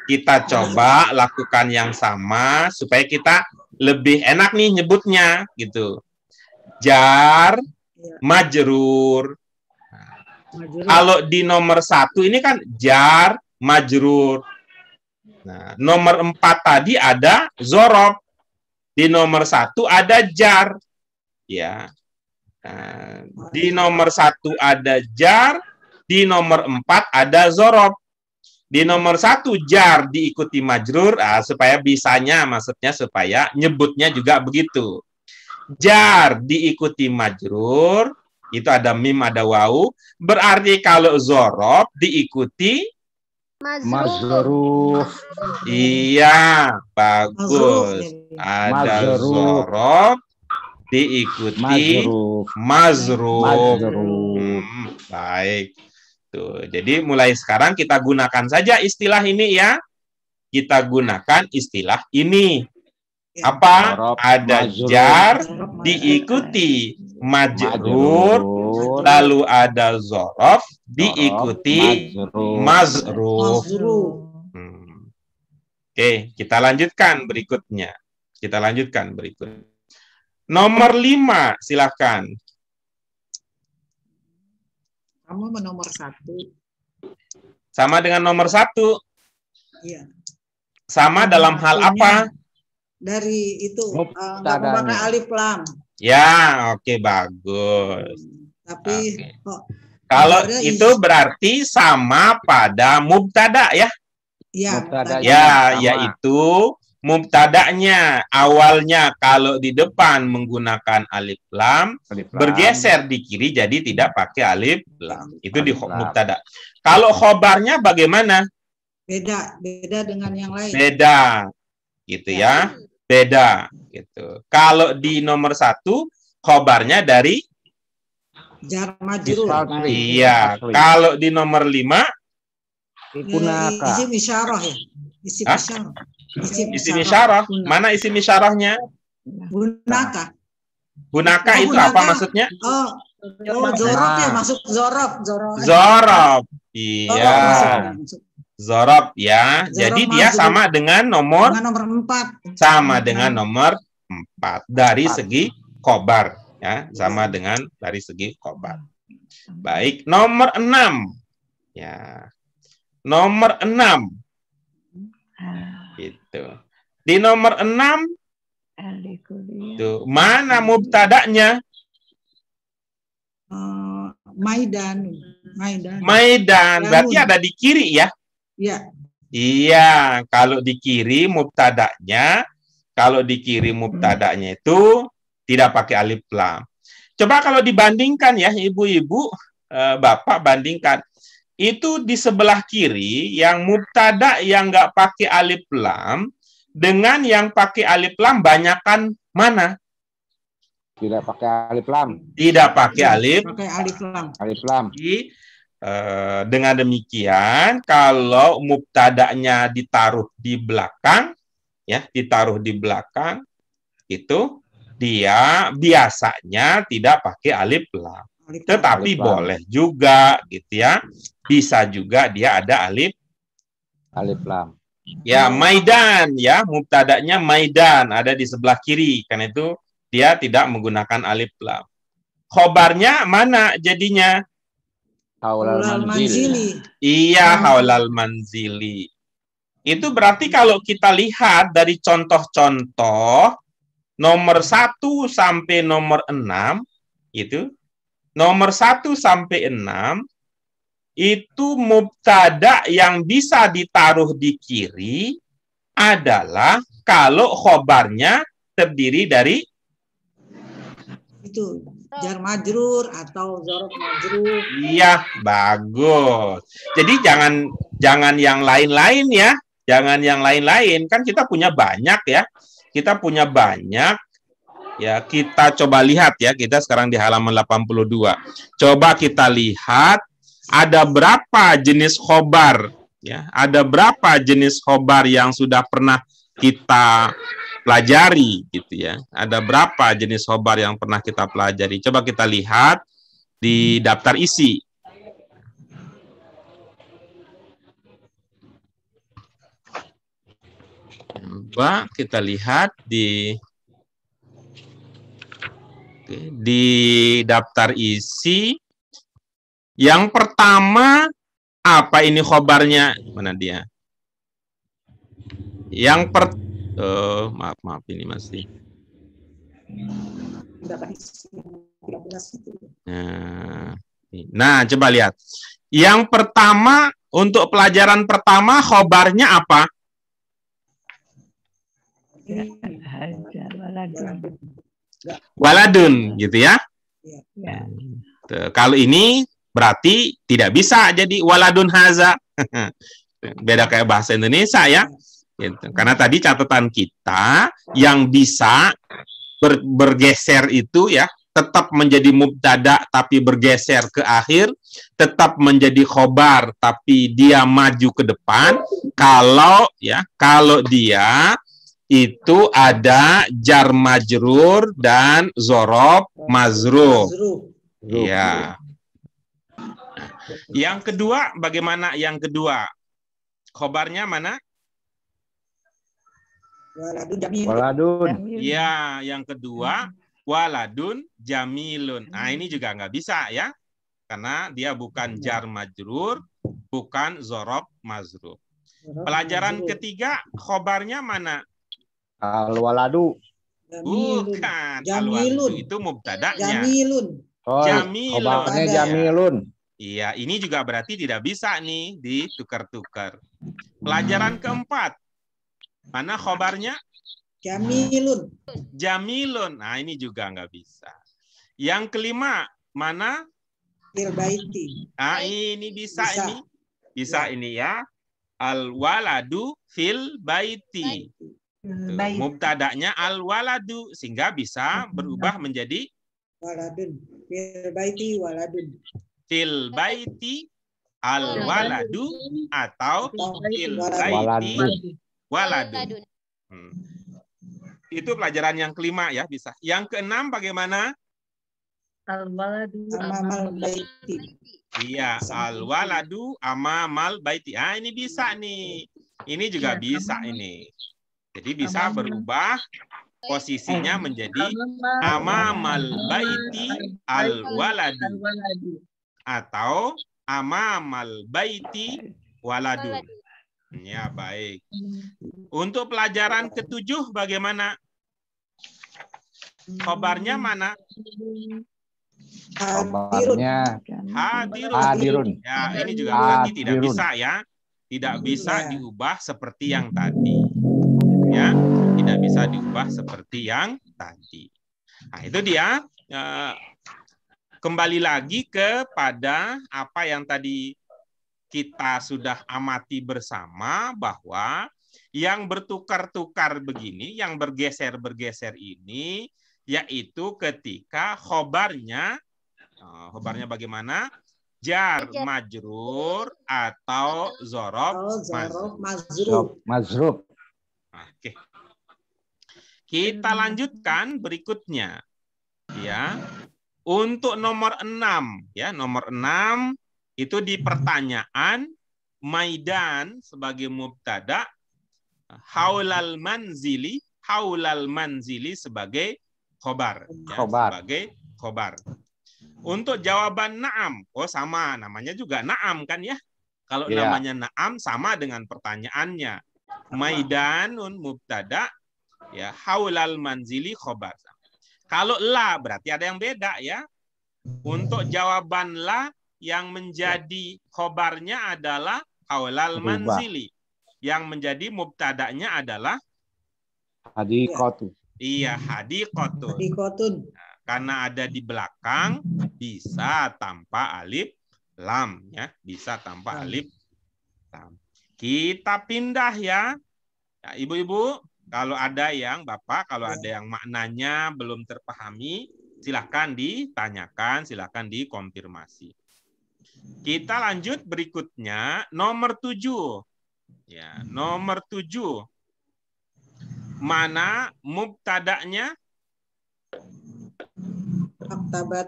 Kita coba lakukan yang sama supaya kita lebih enak nih nyebutnya gitu. Jar, majrur. Kalau di nomor 1 ini kan jar, majrur. Nah, nomor 4 tadi ada zorob. Di nomor 1 ada jar. Ya. Nah, di nomor 1 ada jar, di nomor 4 ada zorob. Di nomor 1 jar diikuti majrur, supaya bisanya, maksudnya supaya nyebutnya juga begitu. Jar diikuti majrur, itu ada mim, ada wawu, berarti kalau zorob diikuti Mazruf. iya, bagus. Ada zorob diikuti mazruf. Baik. Tuh, jadi mulai sekarang kita gunakan saja istilah ini ya. Kita gunakan istilah ini. Apa? Ada jar diikuti majrur, lalu ada zorof diikuti mazruf. Oke, kita lanjutkan berikutnya. Nomor 5, silakan. Kamu nomor 1. Sama dengan nomor 1. Iya. Sama dalam hal apa? Dari itu nggak memakai alif lam. Ya, oke, bagus. Tapi kalau itu berarti sama pada mubtada ya? Iya. Ya, yaitu mubtada'nya awalnya kalau di depan menggunakan alif lam, bergeser di kiri jadi tidak pakai alif lam. Itu di mubtada. Kalau khobarnya bagaimana? Beda dengan yang lain. Beda. Gitu ya. Beda gitu. Kalau di nomor 1 khobarnya dari jar majrur. Iya. Kalau di nomor 5 isim isyarah ya. Isim isyarah. Isim isyarah. Mana isim isyarahnya? Gunaka. Gunaka itu apa maksudnya? Zorob ya, masuk zorob. Zorob. Iya. Zorob ya. Jadi dia sama dengan nomor 4. Sama dengan nomor 4 dari segi khobar ya, sama dengan dari segi khobar. Baik, nomor 6. Ya. Nomor 6. Gitu. Di nomor 6 itu mana mubtada'nya? Maidan. Berarti ada di kiri ya? Iya. Iya, kalau di kiri mubtada'nya itu tidak pakai alif lam. Coba kalau dibandingkan ya, ibu-ibu, bapak bandingkan. Itu di sebelah kiri yang mubtada yang nggak pakai alif lam dengan yang pakai alif lam banyakan mana? Tidak pakai alif lam. Tidak pakai alif. Pakai alif lam. Alif lam. Dengan demikian, kalau mubtada'nya ditaruh di belakang, ya, itu dia biasanya tidak pakai alif lam. Tetapi boleh juga, gitu ya. Bisa juga dia ada alif lam. Ya, maidan ya, mubtada'nya maidan ada di sebelah kiri, karena itu dia tidak menggunakan alif lam. Khobarnya mana jadinya? Haulal manzili. Iya, haulal manzili. Itu berarti kalau kita lihat dari contoh-contoh nomor 1 sampai nomor 6 itu nomor 1 sampai 6 itu mubtada yang bisa ditaruh di kiri adalah kalau khobarnya terdiri dari itu jar majrur atau zorof majrur. Iya, bagus. Jadi jangan yang lain-lain ya. Jangan yang lain-lain, kan kita punya banyak ya. Kita punya banyak. Ya, kita coba lihat ya. Kita sekarang di halaman 82. Coba kita lihat ada berapa jenis khobar ya. Ada berapa jenis khobar yang sudah pernah kita pelajari gitu ya. Ada berapa jenis khobar yang pernah kita pelajari? Coba kita lihat di daftar isi. Coba kita lihat di daftar isi. Yang pertama, apa ini khobarnya? Mana dia? Maaf ini masih. Nah, coba lihat. Yang pertama, untuk pelajaran pertama, khobarnya apa? Waladun, gitu ya. Kalau ini berarti tidak bisa jadi waladun haza. Beda kayak bahasa Indonesia ya. Gitu. Karena tadi catatan kita yang bisa bergeser itu ya, tetap menjadi mubtada tapi bergeser ke akhir, tetap menjadi khobar tapi dia maju ke depan kalau dia itu ada jar majrur dan zorob mazruf. Iya. Yang kedua, bagaimana yang kedua? Khobarnya mana? Waladun. Ya, yang kedua waladun jamilun. Nah, ini juga nggak bisa ya, karena dia bukan jar majrur, bukan zorob mazruf. Pelajaran ketiga, khobarnya mana? Al-waladu. Bukan. Al-waladu itu mubtada'nya. Jamilun. Khobarnya jamilun. Iya, ini juga berarti tidak bisa nih ditukar-tukar. Pelajaran keempat, mana khobarnya? Jamilun. Jamilun. Nah, ini juga nggak bisa. Yang kelima, mana? Fil baiti. Ah, ini bisa. Ini bisa ini ya. Al-waladu fil baiti. Mubtada'nya al-waladu, sehingga bisa berubah menjadi waladun. Fil baiti waladun. Fil baiti al-waladu atau fil baiti waladun. Itu pelajaran yang kelima ya, bisa. Yang keenam bagaimana? Al-waladu amamal baiti. Iya, al-waladu amamal baiti. Ah, ini bisa nih. Ini juga bisa ini. Jadi bisa berubah posisinya menjadi amamal baiti al-waladu atau amamal baiti waladun. Ya, baik. Untuk pelajaran ketujuh bagaimana? Khobarnya mana? Khobarnya hadirun. Ya, ini juga berarti tidak bisa ya. Tidak bisa diubah seperti yang tadi. Ya, tidak bisa diubah seperti yang tadi. Nah, itu dia. Kembali lagi kepada apa yang tadi kita sudah amati bersama, bahwa yang bertukar-tukar begini, yang bergeser-bergeser ini, yaitu ketika khobarnya bagaimana? Jar majrur atau zorob mazruf. Oke. Kita lanjutkan berikutnya. Ya. Untuk nomor 6, ya, nomor 6 itu di pertanyaan Maidan sebagai mubtada, haulal manzili sebagai khobar, ya, sebagai khobar. Untuk jawaban na'am, sama, namanya juga na'am kan ya. Kalau namanya na'am sama dengan pertanyaannya. Maidanun mubtada, ya, haulal manzili khobar. Kalau la berarti ada yang beda ya. Untuk jawaban la yang menjadi khobarnya adalah haulal manzili. Yang menjadi mubtada'nya adalah hadiqatu. Iya, hadiqatun. Nah, karena ada di belakang bisa tanpa alif lam ya, bisa tanpa alif lam. Kita pindah ya. Ya, ibu-ibu, kalau ada yang Bapak, kalau ada yang maknanya belum terpahami, silakan ditanyakan, silakan dikonfirmasi. Kita lanjut berikutnya, nomor 7. Ya, nomor 7. Mana mubtada'nya?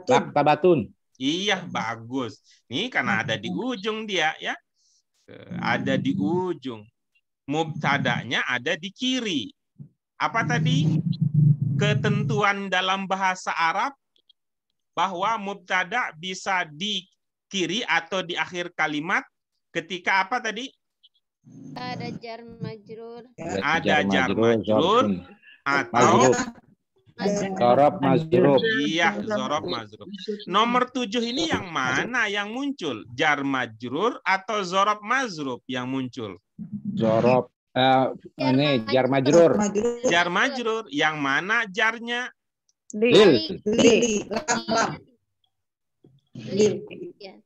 Maktabatun. Iya, bagus. Ini karena ada di ujung dia ya. Ada di ujung. Mubtada'nya ada di kiri. Apa tadi? Ketentuan dalam bahasa Arab bahwa mubtada bisa di kiri atau di akhir kalimat ketika apa tadi? Ada jar majrur. Ada jar majrur atau Zorob mazrub. iya, zorob mazrub. Nomor 7 ini yang mana yang muncul? Jar majrur atau zorob mazrub yang muncul? Zorob. Ini jar majrur. Jar majrur. Yang mana jarnya? Lil. Li. Lam. Lil. Ya.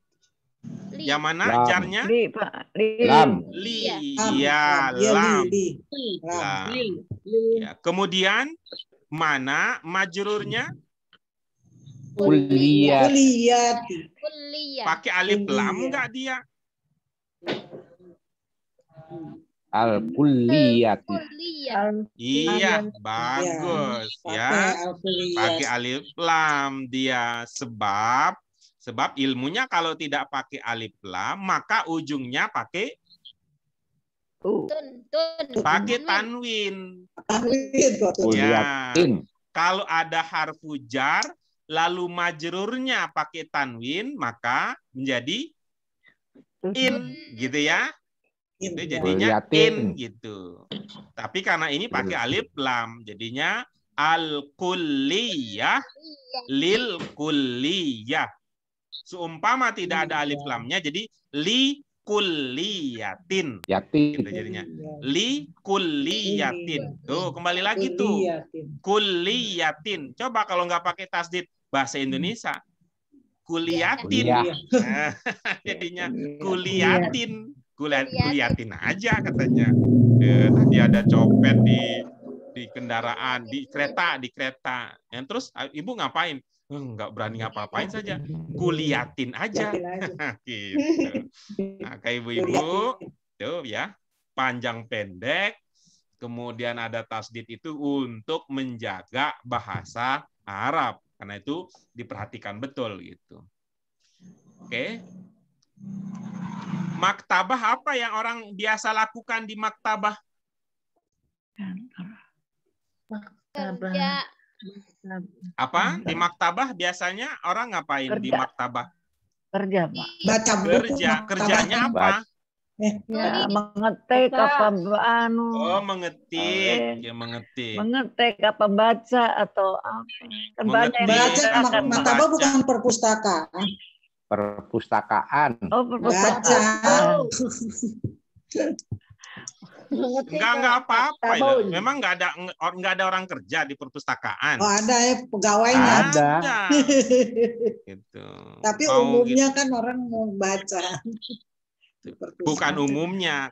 Yang mana Lam. jarnya? Li, Pak. Li. Lam. Li. Lam. Ya, Iya, lam. li. Lam. Lil. Ya. Kemudian mana majrurnya? Kulliyat. Kuliah. Kuliah. Pakai alif lam enggak dia? Al kulliyat. Kuliah. Iya, bagus ya. Pakai Kuliah. alif lam dia sebab ilmunya kalau tidak pakai alif lam maka ujungnya pakai Tun. pakai tanwin. Ya. Kulliyatin. Kalau ada harfu jar lalu majrurnya pakai tanwin maka menjadi in gitu ya. Itu jadinya in gitu. Tapi karena ini pakai alif lam jadinya al kulliyah lil kulliyah. Seumpama tidak ada alif lamnya jadi li kulliyatin. Yatin. Gitu jadinya. Li kulliyatin. Tuh, kembali lagi tuh. Kulliyatin. Coba kalau nggak pakai tasdid bahasa Indonesia. Kuliyatin. Kuliah. Nah, jadinya kuliyatin. Kuliyatin aja katanya. Tadi ada copet di kendaraan, di kereta. Yang terus ibu ngapain? Nggak berani ngapa-ngapain saja. Kuliatin aja. Gitu. Nah, kayak ibu-ibu, tuh ya, panjang pendek, kemudian ada tasdid itu untuk menjaga bahasa Arab. Karena itu diperhatikan betul gitu. Oke. Maktabah apa yang orang biasa lakukan di maktabah? Kerja. Apa? Di maktabah biasanya orang ngapain di maktabah? Kerja, Pak. Baca buku. Kerja. Kerjanya apa? Ya, mengetik apa anu. Oh, mengetik. Ya, mengetik. Mengetik apa baca atau apa. Kan banyak yang Baca. digunakan, Pak. Maktabah bukan perpustakaan. Perpustakaan. Oh, Baca. perpustakaan. Enggak apa-apa ya. Memang enggak ada orang kerja di perpustakaan. Oh, ada ya pegawainya. Ada. Gitu. Tapi Mau umumnya gitu. kan orang mau baca. Di perpustakaan. Bukan umumnya.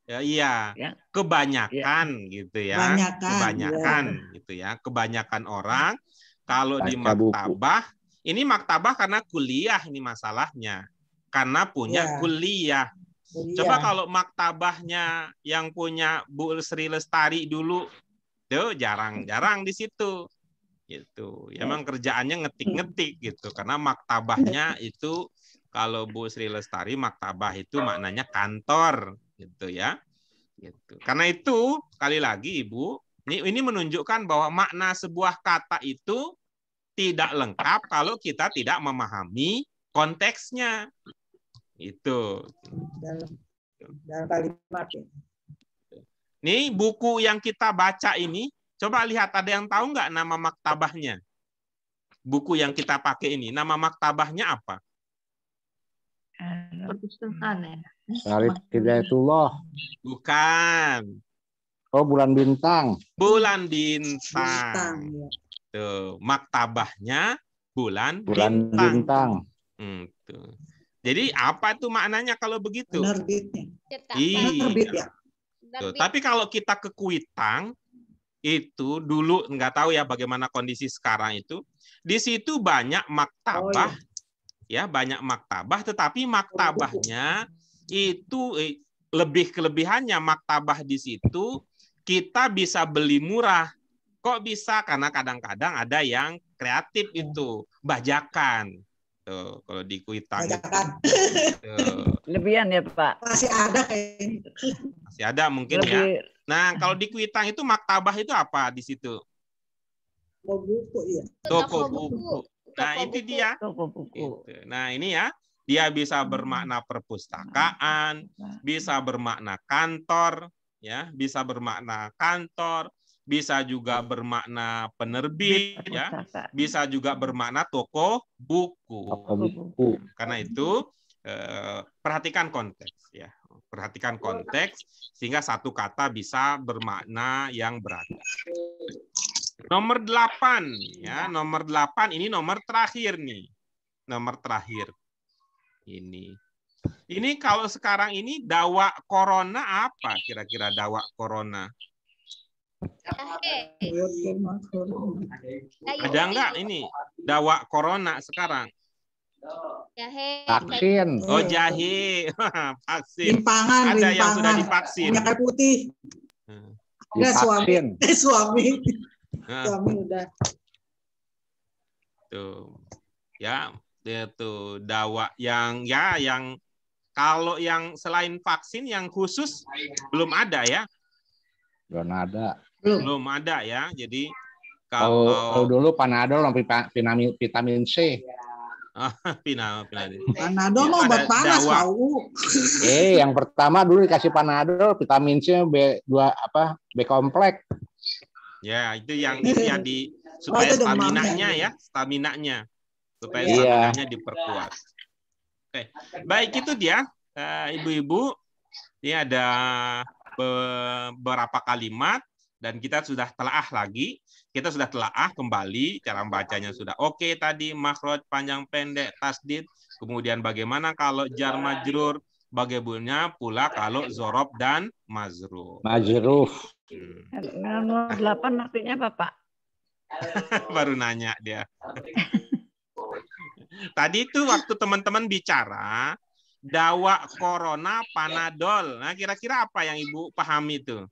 Ya, iya. Ya. Kebanyakan gitu ya. Kebanyakan gitu ya. Kebanyakan orang kalau di Baca buku. maktabah, ini maktabah karena kuliah ini masalahnya. Karena punya kuliah. Coba kalau maktabahnya yang punya Bu Sri Lestari dulu, tuh jarang-jarang di situ. Gitu. Ya, emang kerjaannya ngetik-ngetik gitu. Karena maktabahnya itu kalau Bu Sri Lestari maktabah itu maknanya kantor gitu ya. Gitu. Karena itu sekali lagi Ibu, ini menunjukkan bahwa makna sebuah kata itu tidak lengkap kalau kita tidak memahami konteksnya. Itu. Dalam kalimat. Nih buku yang kita baca ini, coba lihat ada yang tahu nggak nama maktabahnya? Buku yang kita pakai ini, nama maktabahnya apa? Perpustakaan ya. Syarif Hidayatullah. Bukan. Oh, Bulan Bintang. Bulan Bintang. Ya. Tuh, maktabahnya Bulan Bintang. Tuh. Jadi apa tuh maknanya kalau begitu? Penerbitnya. Iya. Penerbit ya. Tuh, tapi kalau kita ke Kuitang itu dulu nggak tahu ya bagaimana kondisi sekarang itu. Di situ banyak maktabah, ya banyak maktabah. Tetapi maktabahnya itu lebih kelebihannya maktabah di situ kita bisa beli murah. Kok bisa? Karena kadang-kadang ada yang kreatif itu bajakan. Tuh, kalau di Kuitang lebihan ya Pak. Masih ada kayaknya. Masih ada mungkin ya. Nah kalau di Kuitang itu maktabah itu apa di situ? Toko buku ya. Toko buku. Nah itu dia. Toko buku. Nah ini ya Dia bisa bermakna perpustakaan, bisa bermakna kantor, ya, bisa bermakna kantor, bisa juga bermakna penerbit, ya, bisa juga bermakna toko buku. Karena itu perhatikan konteks, ya, perhatikan konteks sehingga satu kata bisa bermakna yang beragam. Nomor 8, ya, nomor 8 ini nomor terakhir nih, nomor terakhir. Ini kalau sekarang ini dawa corona apa kira-kira dawa corona? Ada enggak ini dawa corona sekarang? Jahe. Vaksin. Oh, jahe. Vaksin. Limpangan, Ada yang limpangan. sudah divaksin. Minyak kayu putih. Udah Divaksin. suami Nah, udah. tuh. Ya, itu dawa yang ya yang kalau yang selain vaksin yang khusus belum ada ya. Belum ada. Belum ada ya. Jadi Kalau kalau dulu Panadol vitamin C. Panadol mah obat panas tahu. Yang pertama dulu dikasih Panadol vitamin C B2 B kompleks. Ya, itu yang di supaya staminanya ya, staminanya. Supaya staminanya diperkuat. Oke. Baik, itu dia Ibu-ibu. Ini ada beberapa kalimat dan kita sudah telaah lagi. Kita sudah telaah kembali, cara membacanya sudah oke tadi, makhraj, panjang pendek, tasdid, kemudian bagaimana kalau jar majrur, bagaimana pula kalau zorob dan mazruf. Majruf. Nomor 8 artinya apa, Pak? Baru nanya dia. Tadi itu waktu teman-teman bicara, dawa corona Panadol. Nah, kira-kira apa yang Ibu pahami itu?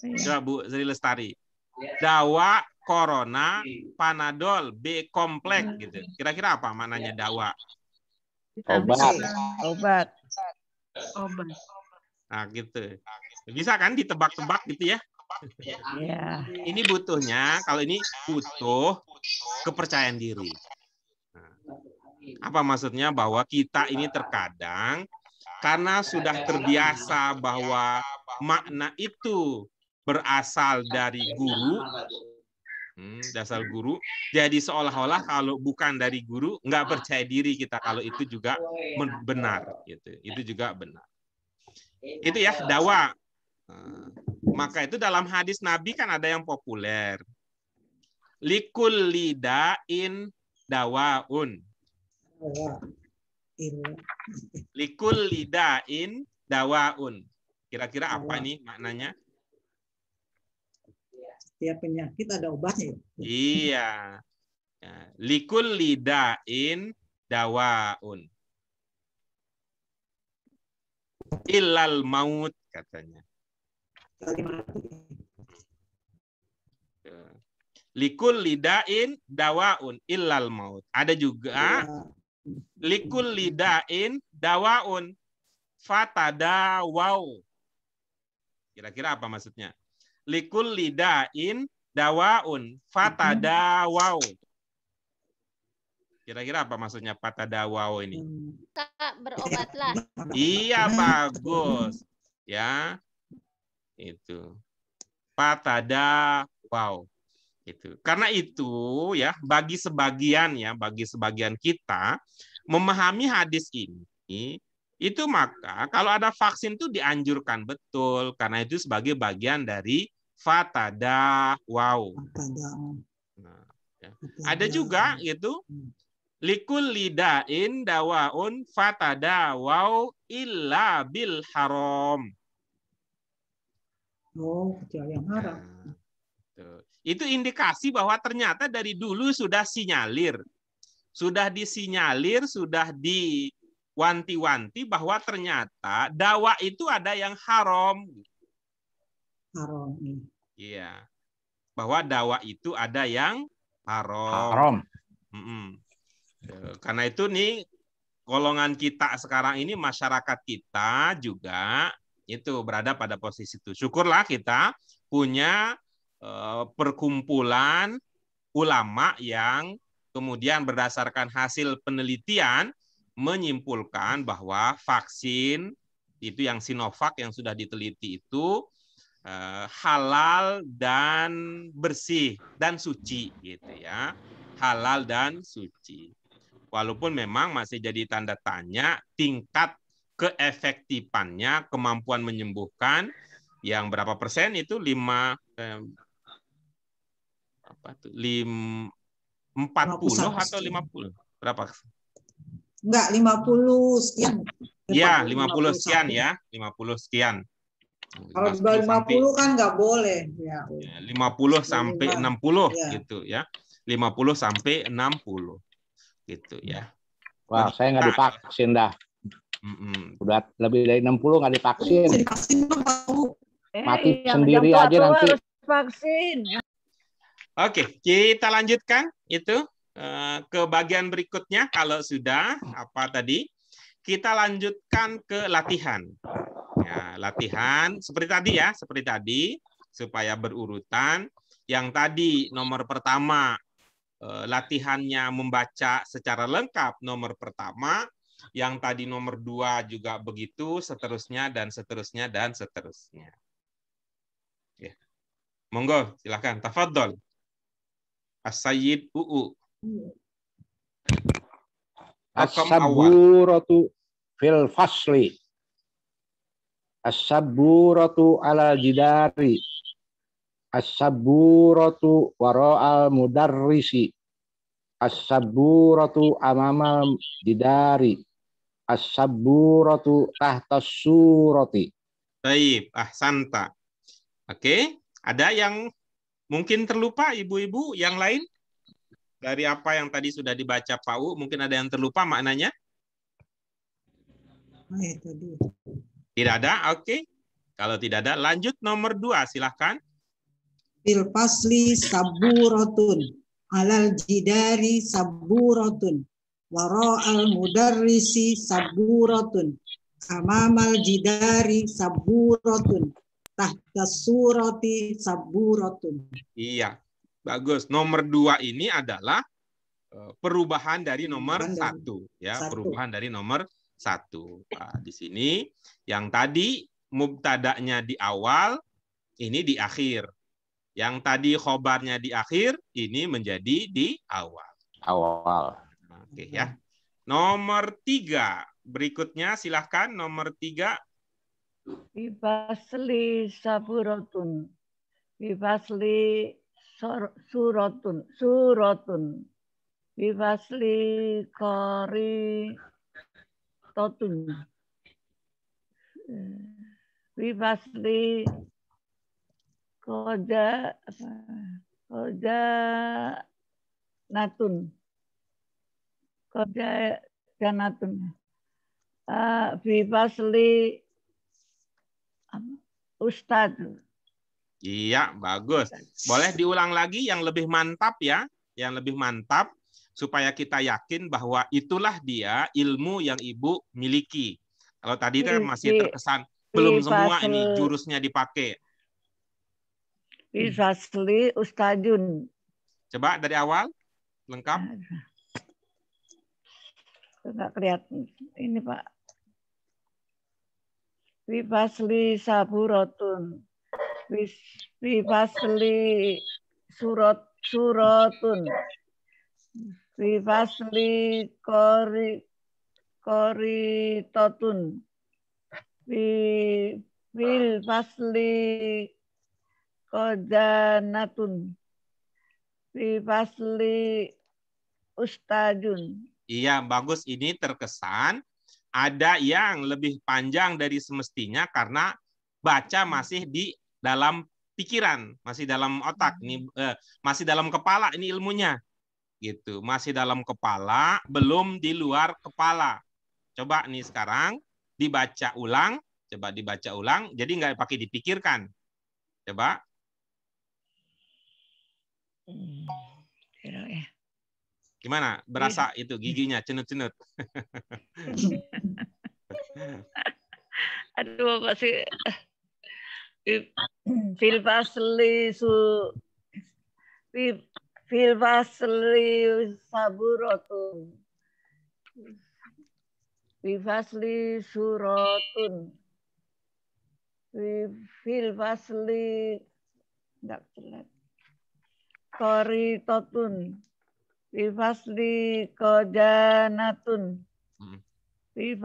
Coba Bu Sri Lestari. Dawa corona Panadol B kompleks gitu. Kira-kira apa maknanya dawa? Obat. Nah, gitu. Bisa kan ditebak-tebak gitu ya? Ya. Ini butuhnya, kalau ini butuh kepercayaan diri. Nah, apa maksudnya? Bahwa kita ini terkadang karena sudah terbiasa bahwa makna itu berasal dari guru, dasar guru, jadi seolah-olah kalau bukan dari guru nggak percaya diri kita kalau itu juga benar, gitu. Itu juga benar. Itu ya dawa. Maka itu dalam hadis Nabi kan ada yang populer. Likul lidain dawaun. Likul lidain dawaun. Kira-kira apa nih maknanya? Setiap penyakit ada obatnya. Iya. Ya. Likul lidain dawaun. Illal maut katanya. Likul lidain dawaun illal maut. Ada juga likul lidain dawaun fatadawau. Kira-kira apa maksudnya? Likul lidain dawaun fatadawau. Kira-kira apa maksudnya fatadawau ini? Kak, berobatlah. Iya, bagus. Ya. Itu. Fatadawau. Itu. Karena itu ya, bagi sebagian kita memahami hadis ini, itu maka kalau ada vaksin itu dianjurkan betul karena itu sebagai bagian dari fatadawau. Nah, ya. Ada juga gitu likul lidain dawaun fatadawau illa bil haram. Oh, kecuali yang haram. Nah, itu indikasi bahwa ternyata dari dulu sudah sinyalir. Sudah disinyalir, sudah diwanti-wanti bahwa ternyata dawa itu ada yang haram. Haram. Iya. Bahwa dawa itu ada yang haram. Haram. Karena itu nih golongan kita sekarang ini, masyarakat kita juga itu berada pada posisi itu. Syukurlah kita punya perkumpulan ulama yang kemudian berdasarkan hasil penelitian menyimpulkan bahwa vaksin itu yang Sinovac yang sudah diteliti itu halal dan bersih dan suci gitu ya. Halal dan suci. Walaupun memang masih jadi tanda tanya tingkat keefektifannya, kemampuan menyembuhkan yang berapa persen itu 40 atau 50? Berapa? Enggak, 50 sekian. Ya, 50 sekian ya, 50 sekian. Kalau di bawah 50 kan nggak boleh. Ya. 50 sampai 60 ya. gitu ya. 50 sampai 60 gitu ya. Wah, saya nggak divaksin dah. Udah lebih dari 60 nggak divaksin. Mati sendiri aja nanti. Vaksin. Oke, kita lanjutkan itu ke bagian berikutnya. Kalau sudah apa tadi, kita lanjutkan ke latihan. Ya, latihan seperti tadi ya, seperti tadi supaya berurutan. Yang tadi nomor pertama latihannya membaca secara lengkap nomor pertama, yang tadi nomor 2 juga begitu, seterusnya dan seterusnya dan seterusnya. Ya. Monggo, silakan. Tafadhol. As-Sayyid UU. As-saburatu fil fasli. As-saburatu ala jidari. As-saburatu wara'al mudarrisi. As-saburatu amamal jidari. As-saburatu tahtas surati. Baik, ahsanta. Oke, ada yang mungkin terlupa ibu-ibu yang lain? Dari apa yang tadi sudah dibaca Pak U, mungkin ada yang terlupa maknanya? Tidak ada? Oke. Kalau tidak ada, lanjut nomor 2, silahkan. Fil fasli saburatun, alal jidari saburatun, wara'al mudarrisi saburatun, amamal jidari saburatun, tahta surati saburatun. Iya, bagus. Nomor 2 ini adalah perubahan dari nomor 1, ya, perubahan dari nomor 1. Nah, di sini yang tadi mubtada'nya di awal, ini di akhir. Yang tadi khobarnya di akhir, ini menjadi di awal. Awal. Oke ya. Nomor 3 berikutnya silahkan nomor 3. Bifasli saburatun. Bifasli suratun. Bifasli kori totun. Bifasli koja natun. Koja janatun. Bifasli Ustadz. Iya, bagus. Boleh diulang lagi yang lebih mantap ya, yang lebih mantap supaya kita yakin bahwa itulah dia ilmu yang Ibu miliki. Kalau tadi masih terkesan belum semua ini jurusnya dipakai. Bifasli Ustadun. Coba dari awal lengkap. Enggak kelihatan ini Pak. Bifasli saburatun. Bifasli suratun. Bifasli kori totun. Bifasli kojanatun. Bifasli ustadun. Iya, bagus. Ini terkesan ada yang lebih panjang dari semestinya karena baca masih di dalam pikiran, masih dalam otak, ini masih dalam kepala ini ilmunya, gitu, masih dalam kepala, belum di luar kepala. Coba nih sekarang dibaca ulang, coba dibaca ulang, jadi nggak pakai dipikirkan, coba. Gimana? Berasa itu giginya cenut-cenut. Aduh, masih fil Fil fasli saburatun. Fil fasli suratun. Fil fasli enggak jelas. Qaritatun. Fil fasli qadanatun. Fil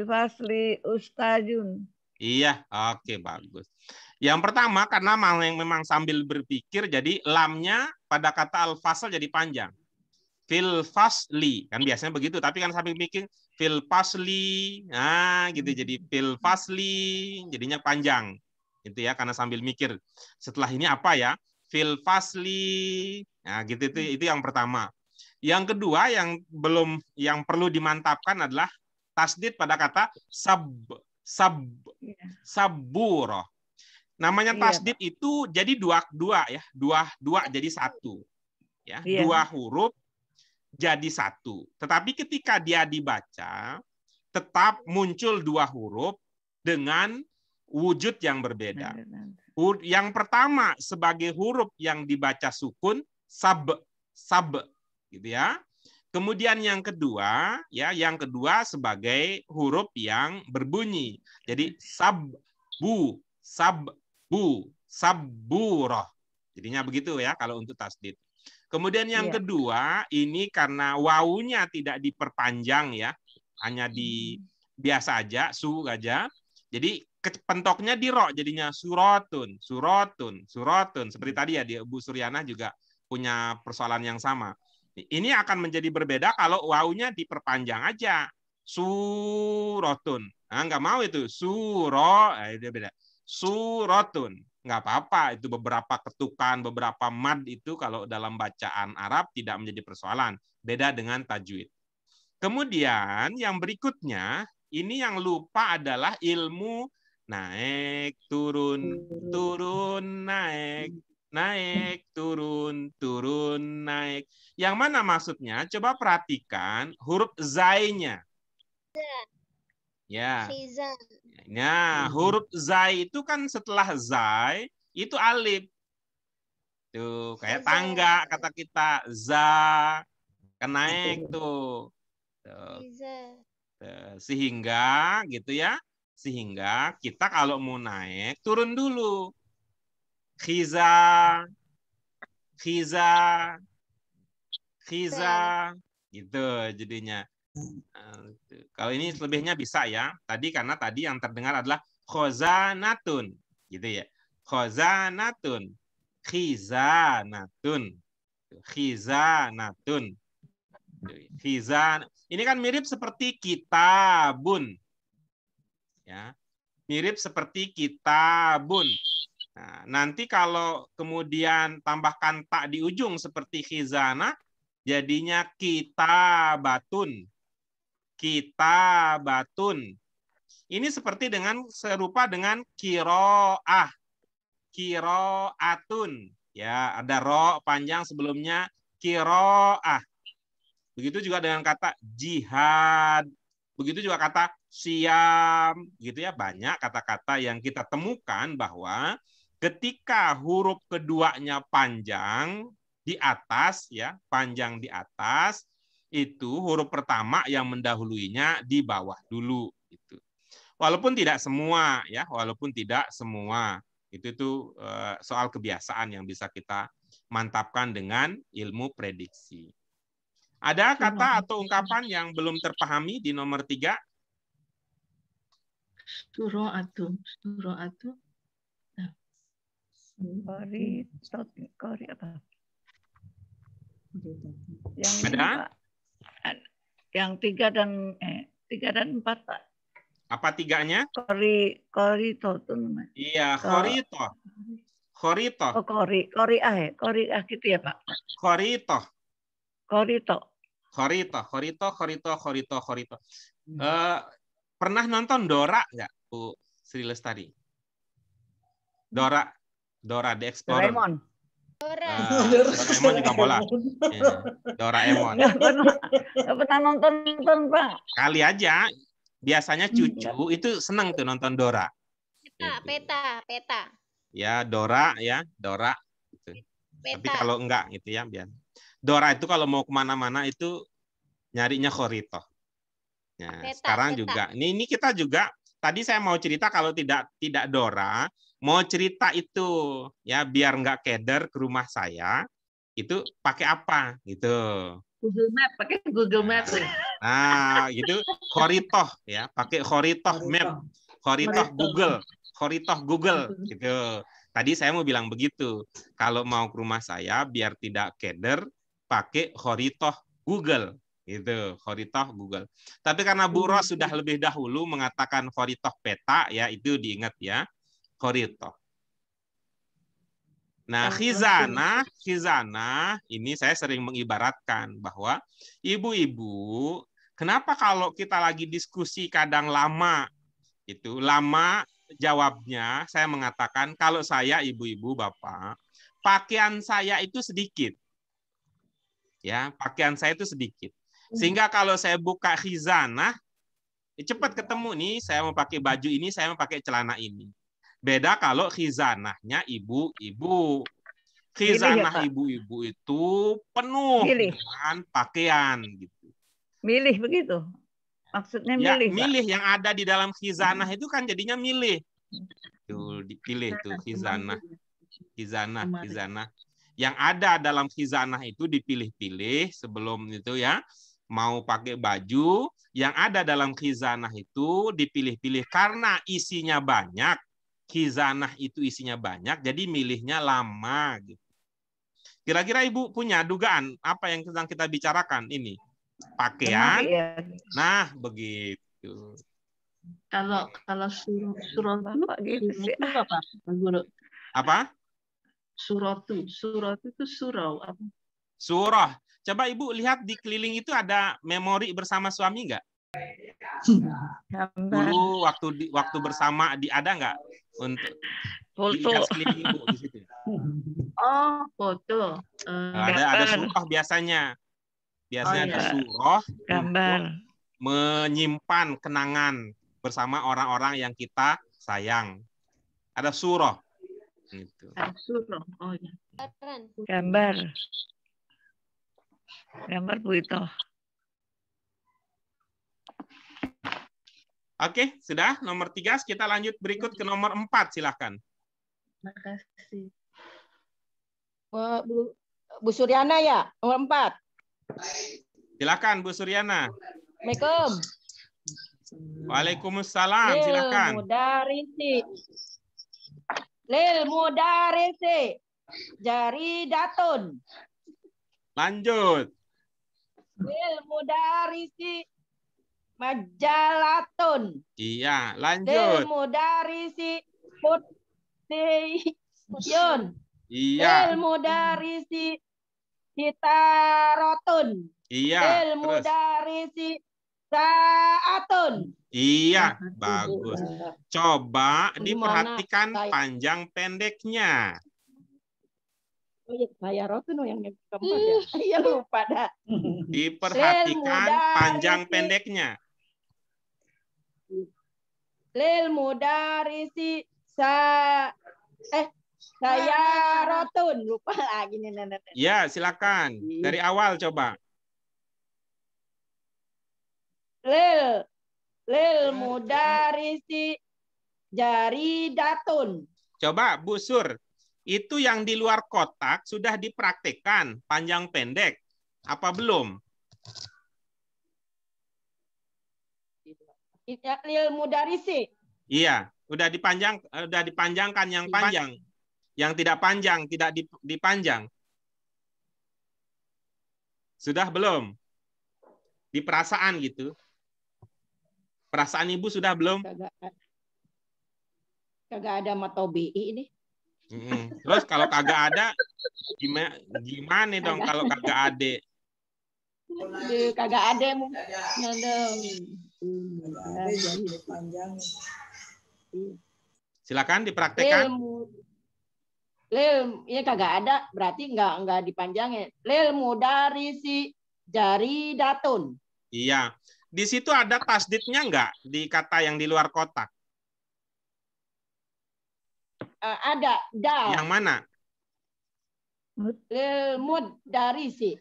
fasli ustajun. Iya, oke, bagus. Yang pertama karena memang sambil berpikir, jadi lamnya pada kata al-fasl jadi panjang. Fil fasli, kan biasanya begitu, tapi kan sambil mikir fil fasli, nah gitu, jadi fil fasli jadinya panjang. Gitu ya, karena sambil mikir setelah ini apa ya? Fil fasli. Nah, gitu itu yang pertama. Yang kedua yang perlu dimantapkan adalah tasdid pada kata saburoh. Namanya tasdid itu jadi dua ya, dua jadi satu. Ya, dua huruf jadi satu. Tetapi ketika dia dibaca, tetap muncul dua huruf dengan wujud yang berbeda. Yang pertama sebagai huruf yang dibaca sukun, sab, gitu ya. Kemudian yang kedua sebagai huruf yang berbunyi. Jadi sabburoh. Jadinya begitu ya kalau untuk tasdid. Kemudian yang kedua, ini karena wawunya tidak diperpanjang ya, hanya di biasa aja, su aja. Jadi pentoknya di ro, jadinya surotun. Seperti tadi ya, di Bu Suryana juga punya persoalan yang sama. Ini akan menjadi berbeda kalau wawunya diperpanjang aja, surotun. Nah, nggak mau itu itu beda. Surotun. Nggak apa-apa, itu beberapa ketukan, beberapa mad itu kalau dalam bacaan Arab tidak menjadi persoalan. Beda dengan tajwid. Kemudian yang berikutnya, ini yang lupa adalah ilmu naik, turun, naik, turun, naik. Yang mana maksudnya? Coba perhatikan huruf zai-nya. Ya. Nah, huruf zai itu kan setelah zai itu alif. Tuh, kayak tangga kata kita, za, kan naik tuh. Sehingga gitu ya. Sehingga kita kalau mau naik turun dulu. Khiza gitu jadinya. Kalau ini selebihnya bisa ya. Karena tadi yang terdengar adalah khozanatun, gitu ya. Khozanatun, khizanatun. Ini kan mirip seperti kitabun. Ya. Mirip seperti kitabun. Nah, nanti kalau kemudian tambahkan tak di ujung seperti khizana, jadinya kitabatun. Ini serupa dengan kiroah, kiroatun. Ya, ada ro panjang sebelumnya kiroah. Begitu juga dengan kata jihad. Begitu juga kata siam. Gitu ya, banyak kata-kata yang kita temukan bahwa ketika huruf keduanya panjang di atas, ya, panjang di atas, itu huruf pertama yang mendahuluinya di bawah dulu. Gitu. Walaupun tidak semua, ya, itu soal kebiasaan yang bisa kita mantapkan dengan ilmu prediksi. Ada kata atau ungkapan yang belum terpahami di nomor 3? Suro'atu. Kori apa? Yang ada? ini, Pak. Yang 3 dan 4, Pak. Apa 3-nya? Korito tuh namanya. Iya, khorito. Oh, koriah gitu ya, Pak. Khorito. Pernah nonton Dora nggak, Bu Sri Lestari? Dora the Explorer. Doraemon. Doraemon juga bola. Doraemon. Nggak pernah nonton, Pak. Kali aja. Biasanya cucu itu senang tuh nonton Dora. Peta. Ya, Dora ya, Dora. Tapi kalau enggak gitu ya, biar. Dora itu kalau mau kemana-mana itu nyarinya khoritoh. Nah, sekarang juga. Ini kita juga. Tadi saya mau cerita kalau tidak Dora, mau cerita itu ya biar nggak keder ke rumah saya, itu pakai apa gitu. Google Map, pakai Google Map. Nah, gitu khoritoh ya, pakai khoritoh map, khoritoh Google gitu. Tadi saya mau bilang begitu. Kalau mau ke rumah saya biar tidak keder, pakai khoritoh Google. Gitu, khoritoh Google. Tapi karena Bu Ros sudah lebih dahulu mengatakan khoritoh peta, ya itu diingat ya, khoritoh. Nah, khizanah ini saya sering mengibaratkan bahwa ibu-ibu, kenapa kalau kita lagi diskusi kadang lama, itu lama jawabnya, saya mengatakan kalau saya ibu-ibu bapak, pakaian saya itu sedikit, ya pakaian saya itu sedikit. Sehingga kalau saya buka khizanah, cepat ketemu nih, saya mau pakai baju ini, saya mau pakai celana ini. Beda kalau khizanahnya ibu-ibu. Khizanah ibu-ibu itu penuh dengan pakaian. Gitu. Milih begitu? Maksudnya ya, milih? Milih Pak. Yang ada di dalam khizanah itu kan jadinya milih. Tuh, dipilih tuh khizanah. Khizanah. Yang ada dalam khizanah itu dipilih-pilih sebelum itu ya. Mau pakai baju, yang ada dalam khizanah itu dipilih-pilih karena isinya banyak. Khizanah itu isinya banyak, jadi milihnya lama. Gitu. Kira-kira Ibu punya dugaan apa yang sedang kita bicarakan ini? Pakaian. Nah, begitu. Kalau surah itu apa, Guru? Apa? Suratu itu surau apa? Surah. Coba Ibu lihat di keliling itu ada memori bersama suami nggak? Dulu waktu bersama ada nggak untuk foto sekeliling Ibu di situ? Oh, foto. Ada surah biasanya. Ada surah gambar menyimpan kenangan bersama orang-orang yang kita sayang. Ada surah. Gitu. Surah. Oh ya. Gambar Bu Ito. Oke, sudah nomor 3. Kita lanjut berikut ke nomor 4. Silakan. Terima kasih. Bu Suryana ya, nomor 4. Silakan Bu Suryana. Assalamualaikum. Waalaikumsalam. Silakan. Lil mudarisi jaridatun. Lanjut. Lil mudarisi majalatun. Iya, lanjut. Lil mudarisi putiyun. Iya. Lil mudarisi hitarotun. Iya. Lil mudarisi saatun. Iya, bagus. Coba diperhatikan panjang pendeknya. Oh iya, saya Rotun yang keempat ya. Iya lupa dah. Diperhatikan panjang pendeknya. Lil mudarisi saya Rotun, lupa lagi nih. Ya, silakan. Dari awal coba. Lil mudarisi jaridatun. Coba Bu Sur, itu yang di luar kotak sudah dipraktekkan panjang pendek. Apa belum? Lil mudarisi. Iya, udah dipanjangkan yang panjang. Yang tidak panjang tidak dipanjang. Sudah belum? Di perasaan gitu. Perasaan Ibu sudah belum? Kagak ada matobi ini. Terus kalau kagak ada, gimana dong kalau kagak ada? Kagak ada. Silakan dipraktekkan. Lil, ya kagak ada, berarti nggak dipanjangin. Lil mudarisi jaridatun. Iya. Di situ ada tasdidnya nggak di kata yang di luar kotak? Ada, dal. Yang mana? Lil mudarisi.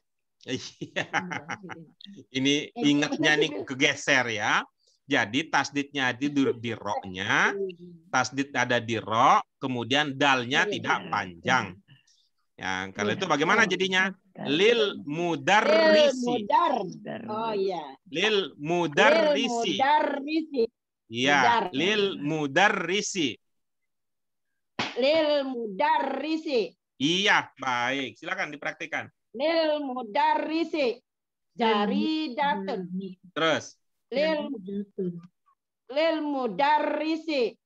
Iya. Ini ingatnya nih kegeser ya. Jadi tasdidnya di ro-nya, tasdid ada di ro, kemudian dalnya tidak panjang. Ya, kalau itu bagaimana jadinya? Lil mudarrisi. Oh iya. Lil mudarrisi. Iya, lil mudarrisi. Lil mudarrisi. Iya, baik. Silakan dipraktikkan. Lil mudarrisi. Jaridatun. Terus. Lil mudarrisi.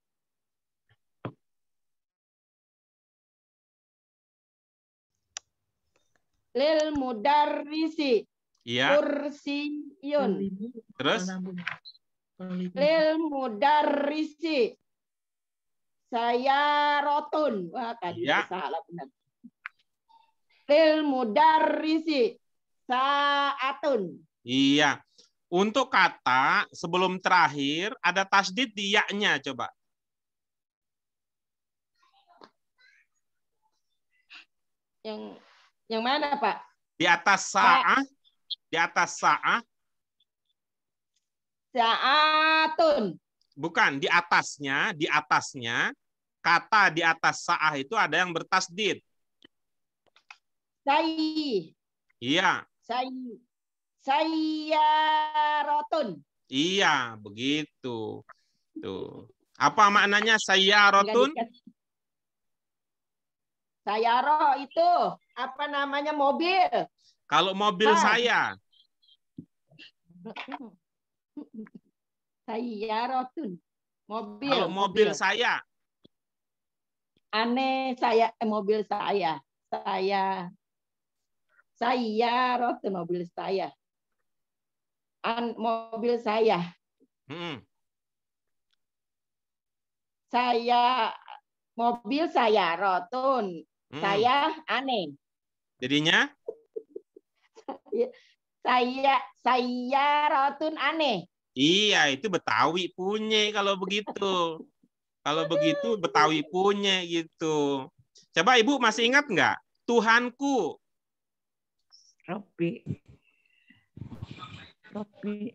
Lil mudarrisi. Iya. Kursiyun. Terus. Lil mudarrisi. Saya rotun. Wah, tadi salah benar. Lil mudarrisi. Saatun. Iya. Untuk kata sebelum terakhir ada tasdid di ya-nya, coba. Yang mana, Pak? Di atas sa'ah. Di atas sa'ah. Saatun. Bukan, di atasnya kata di atas sa'ah itu ada yang bertasdid. Iya. Sayyarotun. Iya, begitu. Tuh. Apa maknanya sayyarotun? Sayyaro itu apa namanya mobil? Kalau mobil saya. Sayyarotun. Mobil. Kalau mobil saya. Aneh saya mobil saya. Sayyarotun mobil saya. Mobil saya. Saya mobil saya rotun. Saya aneh. Jadinya? Saya rotun aneh. Iya, itu Betawi punya kalau begitu. Kalau begitu Betawi punya gitu. Coba Ibu masih ingat nggak? Tuhanku. Robbi.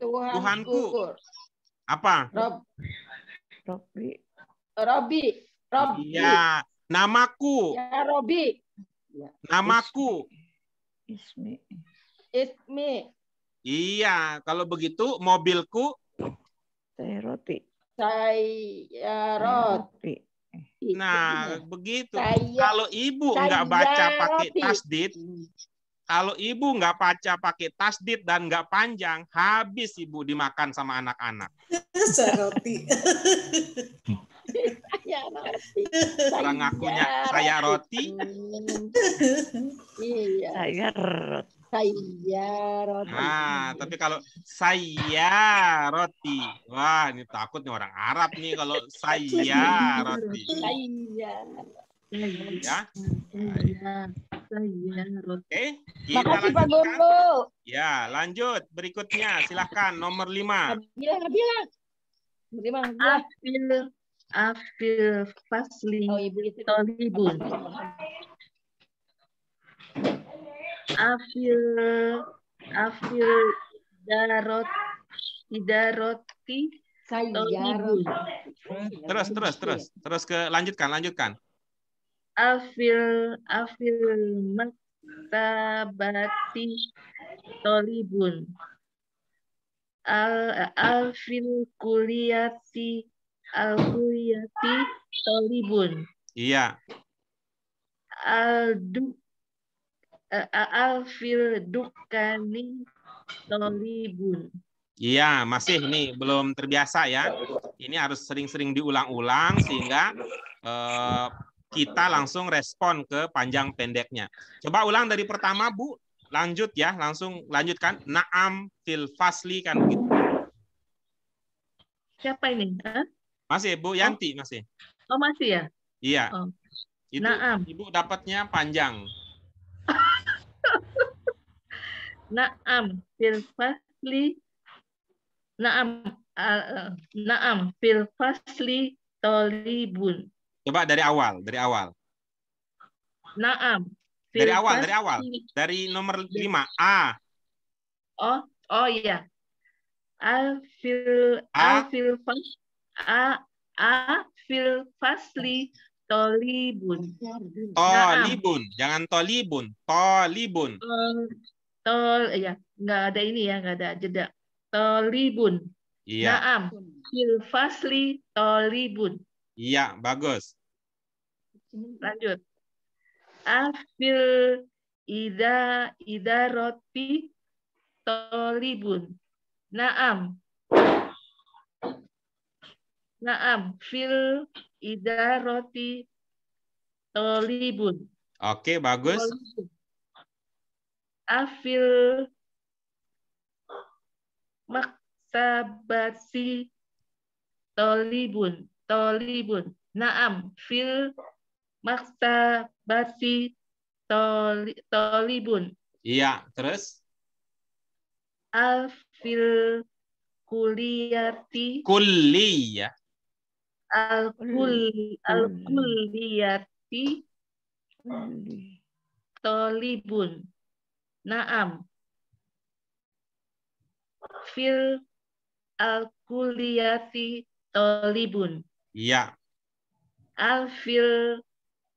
Tuhanku. Apa? Robbi. Iya. Namaku. Ya, Robbi. Namaku. Ismi. Iya. Kalau begitu mobilku. Saya roti. Nah, begitu. Kalau Ibu nggak baca pakai tasdid, kalau Ibu nggak baca pakai tasdid dan nggak panjang, habis Ibu dimakan sama anak-anak. Saya roti. Orang ngakunya saya roti. Iya. Saya roti. Nah, tapi kalau saya roti, wah ini takut nih orang Arab nih kalau saya roti. Ya. Oke, kita lanjutkan. Ya, lanjut berikutnya. Silahkan nomor 5. Afil fasli tolibun. Afil idaroti tolibun. Terus ke lanjutkan. Afil maktabati tolibun. Alfil kuliyati tolibun. Iya. Alfil dukani tolibun. Iya, masih nih belum terbiasa ya. Ini harus sering-sering diulang-ulang sehingga kita langsung respon ke panjang pendeknya. Coba ulang dari pertama, Bu. Lanjut ya, langsung lanjutkan. Naam fil fasli kan gitu. Siapa ini? Masih Bu Yanti masih. Oh, masih ya? Iya. Oh. Itu Naam. Ibu dapatnya panjang. Naam fil fasli. Naam fil fasli tolibun. Coba dari awal. Naam Dari awal. Dari nomor 5. A. Oh iya. Fil fasli tolibun. Tolibun, jangan tolibun. Tolibun. Ya, nggak ada ini ya, nggak ada jeda. Tolibun. Iya. Naam. Fil fasli tolibun. Iya, bagus. Lanjut. Afil idaroti tolibun. Naam. Fil idaroti tolibun. Oke, bagus. Afil maktabati tolibun. Naam. Fil maktabati tolibun. Iya, terus? Al-fil kuliyati. Kulliyah. Al-kulliyati tolibun. Naam. Fil al-kulliyati tolibun. Iya. Al-fil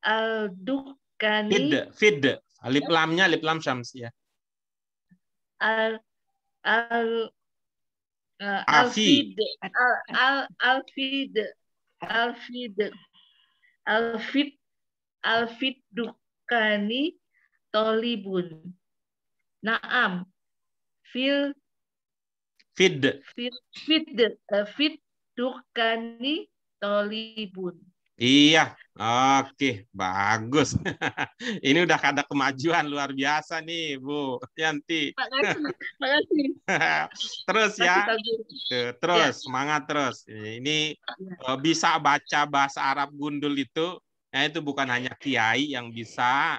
al-dukkani. Fid. Alif lamnya alif lam syamsiyah. Alfid dukkani tolibun. Naam. Fid dukkani tolibun. Iya, oke, bagus. Ini udah ada kemajuan luar biasa nih, Bu Yanti. Makasih. Terus ya, terus semangat terus. Ini bisa baca bahasa Arab gundul itu, ya itu bukan hanya kiai yang bisa,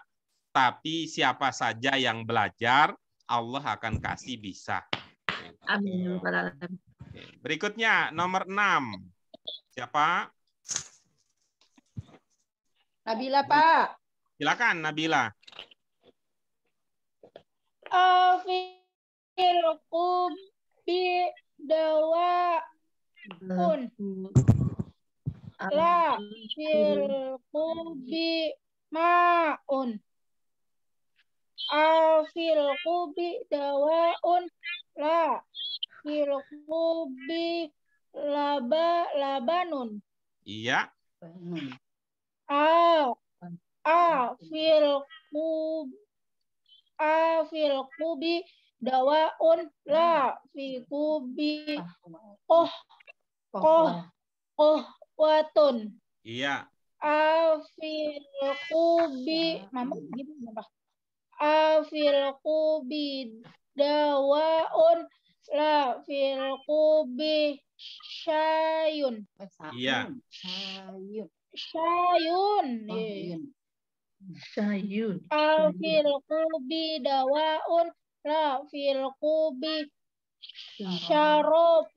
tapi siapa saja yang belajar, Allah akan kasih bisa. Amin. Berikutnya nomor 6. Siapa? Nabila, Pak. Silakan Nabila. Afil kubi dawaun. La fil kubi maun. Afil kubi dawaun. La fil kubi labanun. Iya. Fil kubi dawaun la fi kubi watun. Iya. Fil kubi Fil kubi dawaun la fil kubi syayun. Iya. Syayun. Fil kubi dawaun la fil kubi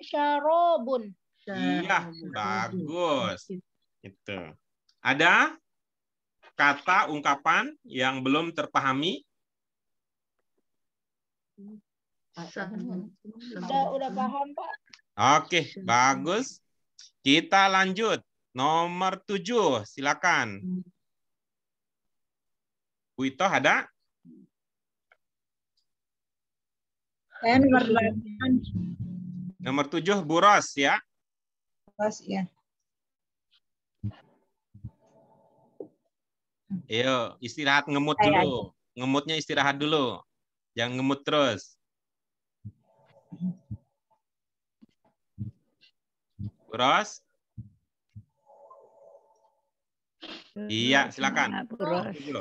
syarobun. Iya, bagus. Itu. Ada kata ungkapan yang belum terpahami? Udah paham, Pak. Oke, bagus. Kita lanjut. Nomor 7, silakan. Bu Ito ada? Saya nomor 8. Nomor 7, Bu Ros ya. Ros ya. Ayo, istirahat ngemut dulu. Ngemutnya istirahat dulu. Jangan ngemut terus. Bu Ros? Iya, silakan.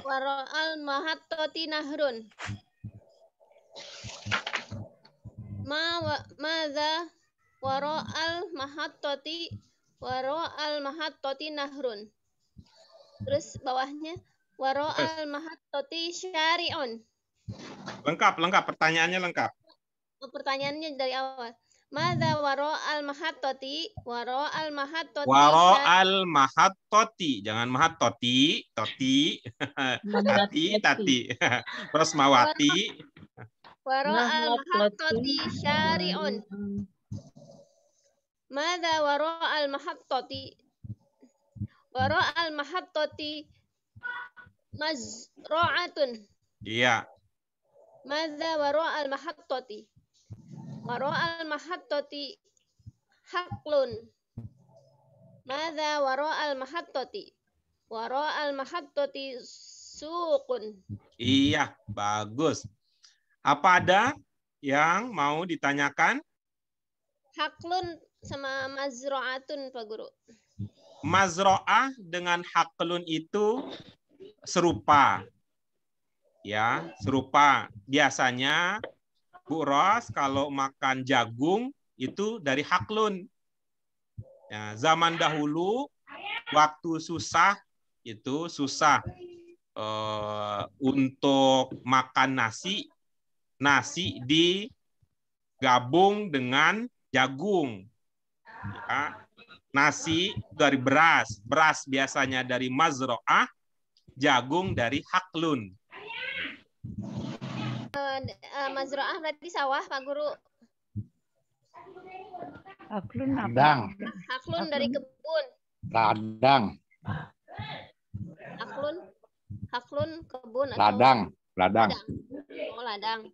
Waro'al mahattoti nahrun. Madza waro'al mahattoti nahrun. Terus bawahnya waro'al mahattoti syari'un. Lengkap. Pertanyaannya lengkap. Pertanyaannya dari awal. Madza wara'al mahattoti? Wara'al mahattoti. Wara'al mahattoti. Jangan mahattoti, toti. Tati. Terus mawati. Wara'al mahattoti syari'un. Madza wara'al mahattoti? Wara'al mahattoti mazra'atun. Iya. Madza wara'al mahattoti? Wara'al mahattoti haqlun. Madza wara'al mahattoti? Wara'al mahattoti suqun. Iya, bagus. Apa ada yang mau ditanyakan? Haqlun sama mazra'atun, Pak Guru. Mazro'ah dengan haqlun itu serupa. Ya, serupa. Biasanya Bu Ros kalau makan jagung itu dari haqlun. Ya, zaman dahulu waktu susah untuk makan nasi digabung dengan jagung. Ya, nasi dari beras biasanya dari mazro'ah, jagung dari haqlun. Mazra'ah berarti sawah, Pak Guru. Haqlun apa? Ladang. Haqlun dari kebun. Ladang. Haqlun kebun atau Ladang. Oh, ladang.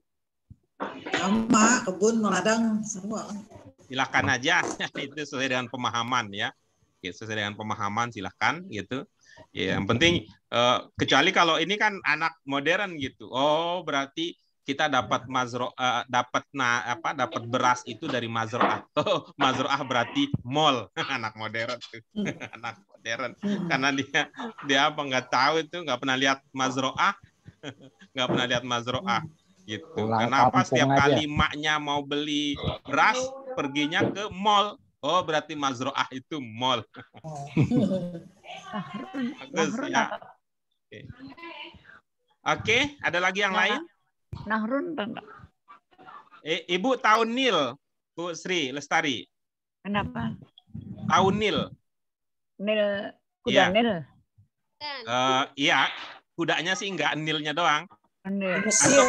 Sama kebun, ladang, semua. Silakan aja, itu sesuai dengan pemahaman ya. Sesuai dengan pemahaman silakan gitu. Ya, yang penting kecuali kalau ini kan anak modern gitu. Oh, berarti kita dapat dapat beras itu dari mazro'ah. Oh, mazro'ah berarti mall. Anak modern tuh. Anak modern. Karena dia apa nggak tahu itu, nggak pernah lihat mazro'ah. Nggak pernah lihat mazro'ah gitu. Kenapa setiap kali maknya mau beli beras perginya ke mall? Oh, berarti mazro'ah itu mall. Bagus ya. Oke, ada lagi yang lain? Nahrun enggak? Ibu tahu Nil, Bu Sri Lestari? Kenapa? Tahu Nil? Nil, kuda Iya. Nil. Iya, kudanya sih enggak Nilnya doang. Nil. Mesir.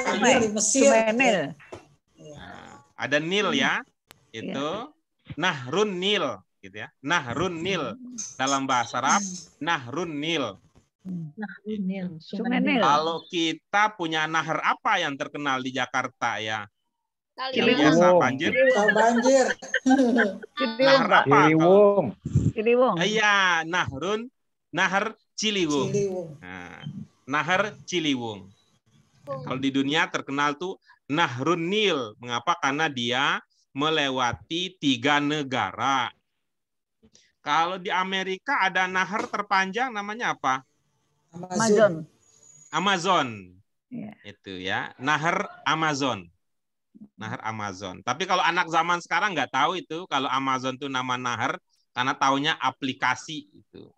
Nil. Ada Nil ya, itu Nahrun Nil, gitu ya. Nahrun Nil dalam bahasa Arab, Nahrun Nil. Sungai Nil. Kalau kita punya nahar apa yang terkenal di Jakarta ya? Yang Ciliwung. biasa banjir. Banjir. Nahar apa? Ciliwung. Iya, Nahar Ciliwung. Nah, Nahar Ciliwung. Kalau di dunia terkenal tuh Nahrun Nil. Mengapa? Karena dia melewati 3 negara. Kalau di Amerika ada nahar terpanjang namanya apa? Amazon. Ya. Itu ya, nahar Amazon. Nahar Amazon. Tapi kalau anak zaman sekarang nggak tahu itu kalau Amazon itu nama nahar karena taunya aplikasi itu.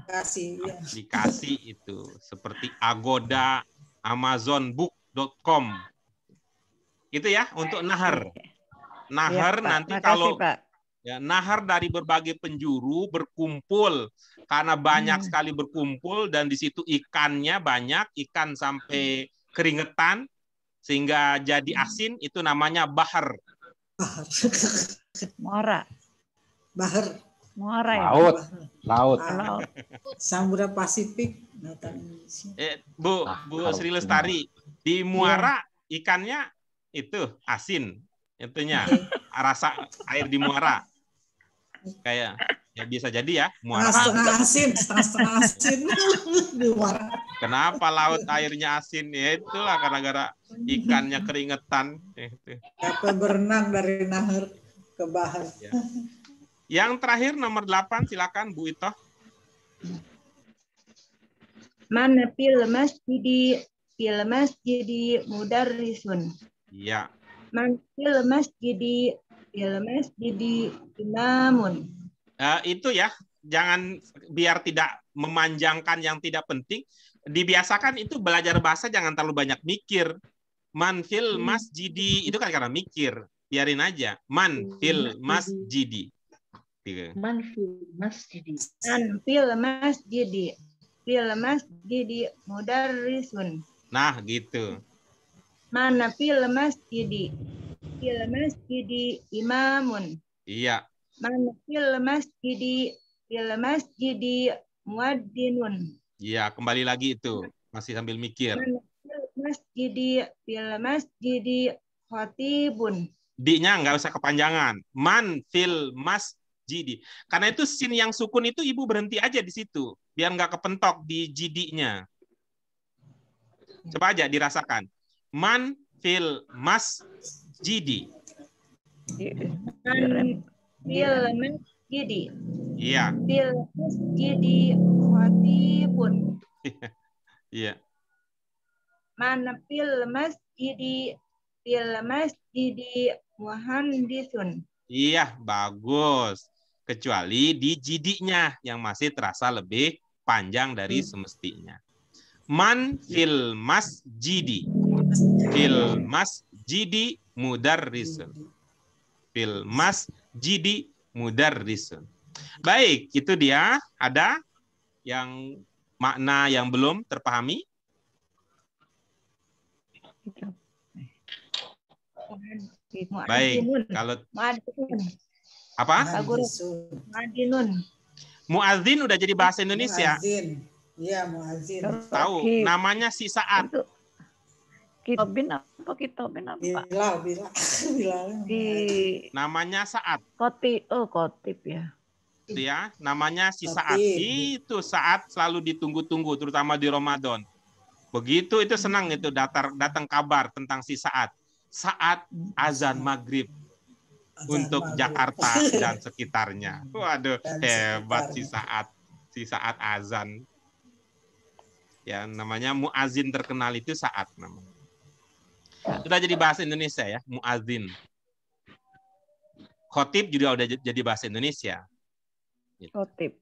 Aplikasi itu seperti Agoda, Amazonbook.com. Itu ya untuk nahar. Nahar ya, nanti makasih, kalau Pak. ya, nahar dari berbagai penjuru berkumpul karena banyak sekali berkumpul dan di situ ikannya banyak, ikan sampai keringetan sehingga jadi asin, itu namanya bahar. Muara. Bahar. Muara ya. Laut. Samudra Pasifik. Bu Sri Lestari, di muara ikannya itu asin, itunya rasa air di muara kayak ya bisa jadi ya muara. Setengah asin di muara. Kenapa laut airnya asin? Ya itulah gara-gara ikannya keringetan. Apa berenang dari nahar ke bahar. Ya. Yang terakhir nomor 8 silakan Bu Ito. Mana fil masjidi mudarrisun. Iya. Man fil masjidi imamun. Itu ya, jangan biar tidak memanjangkan yang tidak penting. Dibiasakan itu belajar bahasa jangan terlalu banyak mikir. Man fil masjidi itu kan karena mikir. biarin aja. Man fil masjidi. Man fil masjidi. Man fil masjidi. Fil masjidi mudarrisun. Nah, gitu. Mana fil masjidi. Fil masjidi imamun. Iya. Man fil masjidi. Fil masjidi muaddinun. Iya, kembali lagi itu. Masih sambil mikir. Man fil masjidi. Fil masjidi khatibun. D-nya nggak usah kepanjangan. Man fil masjidi. Karena itu sin yang sukun itu ibu berhenti aja di situ. Biar nggak kepentok di jidi-nya. Coba aja dirasakan. Man fil masjidi. Man fil masjidi. Iya. Fil masjidi khatibun. Iya. Man fil masjidi. Fil masjidi muhandisun. Iya, bagus. Kecuali di jidinya yang masih terasa lebih panjang dari semestinya. Man fil masjidi. Fil masjidi mudarrisun. Fil masjidi mudarrisun. Baik, itu dia. Ada yang makna yang belum terpahami? Baik, kalau apa? Muadzinun. Muadzin udah jadi bahasa Indonesia. Iya, muadzin. Tahu, namanya si Saat. Kitobin apa kitobin apa? Bilal. Namanya Saat. Kotip ya. Ya, namanya si Saat. Itu Saat selalu ditunggu-tunggu, terutama di Ramadan. Begitu itu senang itu datang kabar tentang si Saat. Saat azan maghrib untuk Jakarta dan sekitarnya. Waduh, hebat si Saat azan. Ya, namanya muazin terkenal itu Saat namanya. Sudah jadi bahasa Indonesia ya, muazin. Khotib juga udah jadi bahasa Indonesia. Khotib.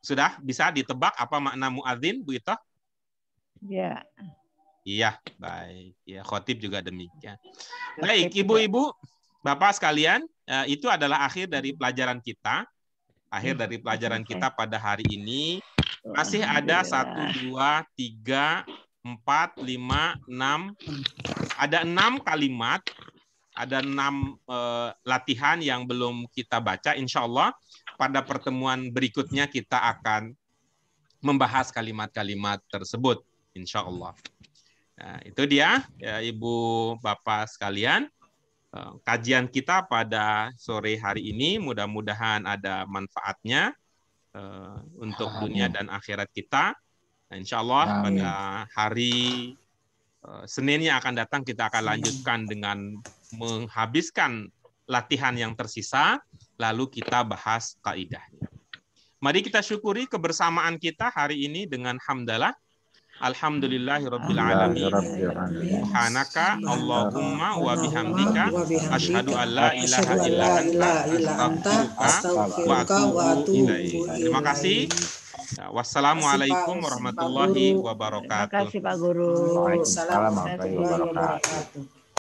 Sudah bisa ditebak apa makna muazin, Bu Ito? Ya. Iya, baik. Ya, khotib juga demikian. Baik, Ibu-ibu, Bapak sekalian, itu adalah akhir dari pelajaran kita. Akhir dari pelajaran kita pada hari ini. Masih ada 1, 2, 3, 4, 5, 6. Ada 6 kalimat, ada 6 latihan yang belum kita baca. Insya Allah pada pertemuan berikutnya kita akan membahas kalimat-kalimat tersebut. Insya Allah. Nah, itu dia, ya, Ibu Bapak sekalian, kajian kita pada sore hari ini. Mudah-mudahan ada manfaatnya untuk dunia dan akhirat kita. Nah, insya Allah pada hari Senin yang akan datang kita akan lanjutkan dengan menghabiskan latihan yang tersisa, lalu kita bahas kaidahnya. Mari kita syukuri kebersamaan kita hari ini dengan hamdalah. Alhamdulillahirabbil alamin. Subhanaka Allahumma wa bihamdika asyhadu an la ilaha illa anta astaghfiruka wa atubu ilaik. Terima kasih. Wassalamualaikum warahmatullahi wabarakatuh. Terima kasih Pak Guru. Waalaikumsalam warahmatullahi wabarakatuh.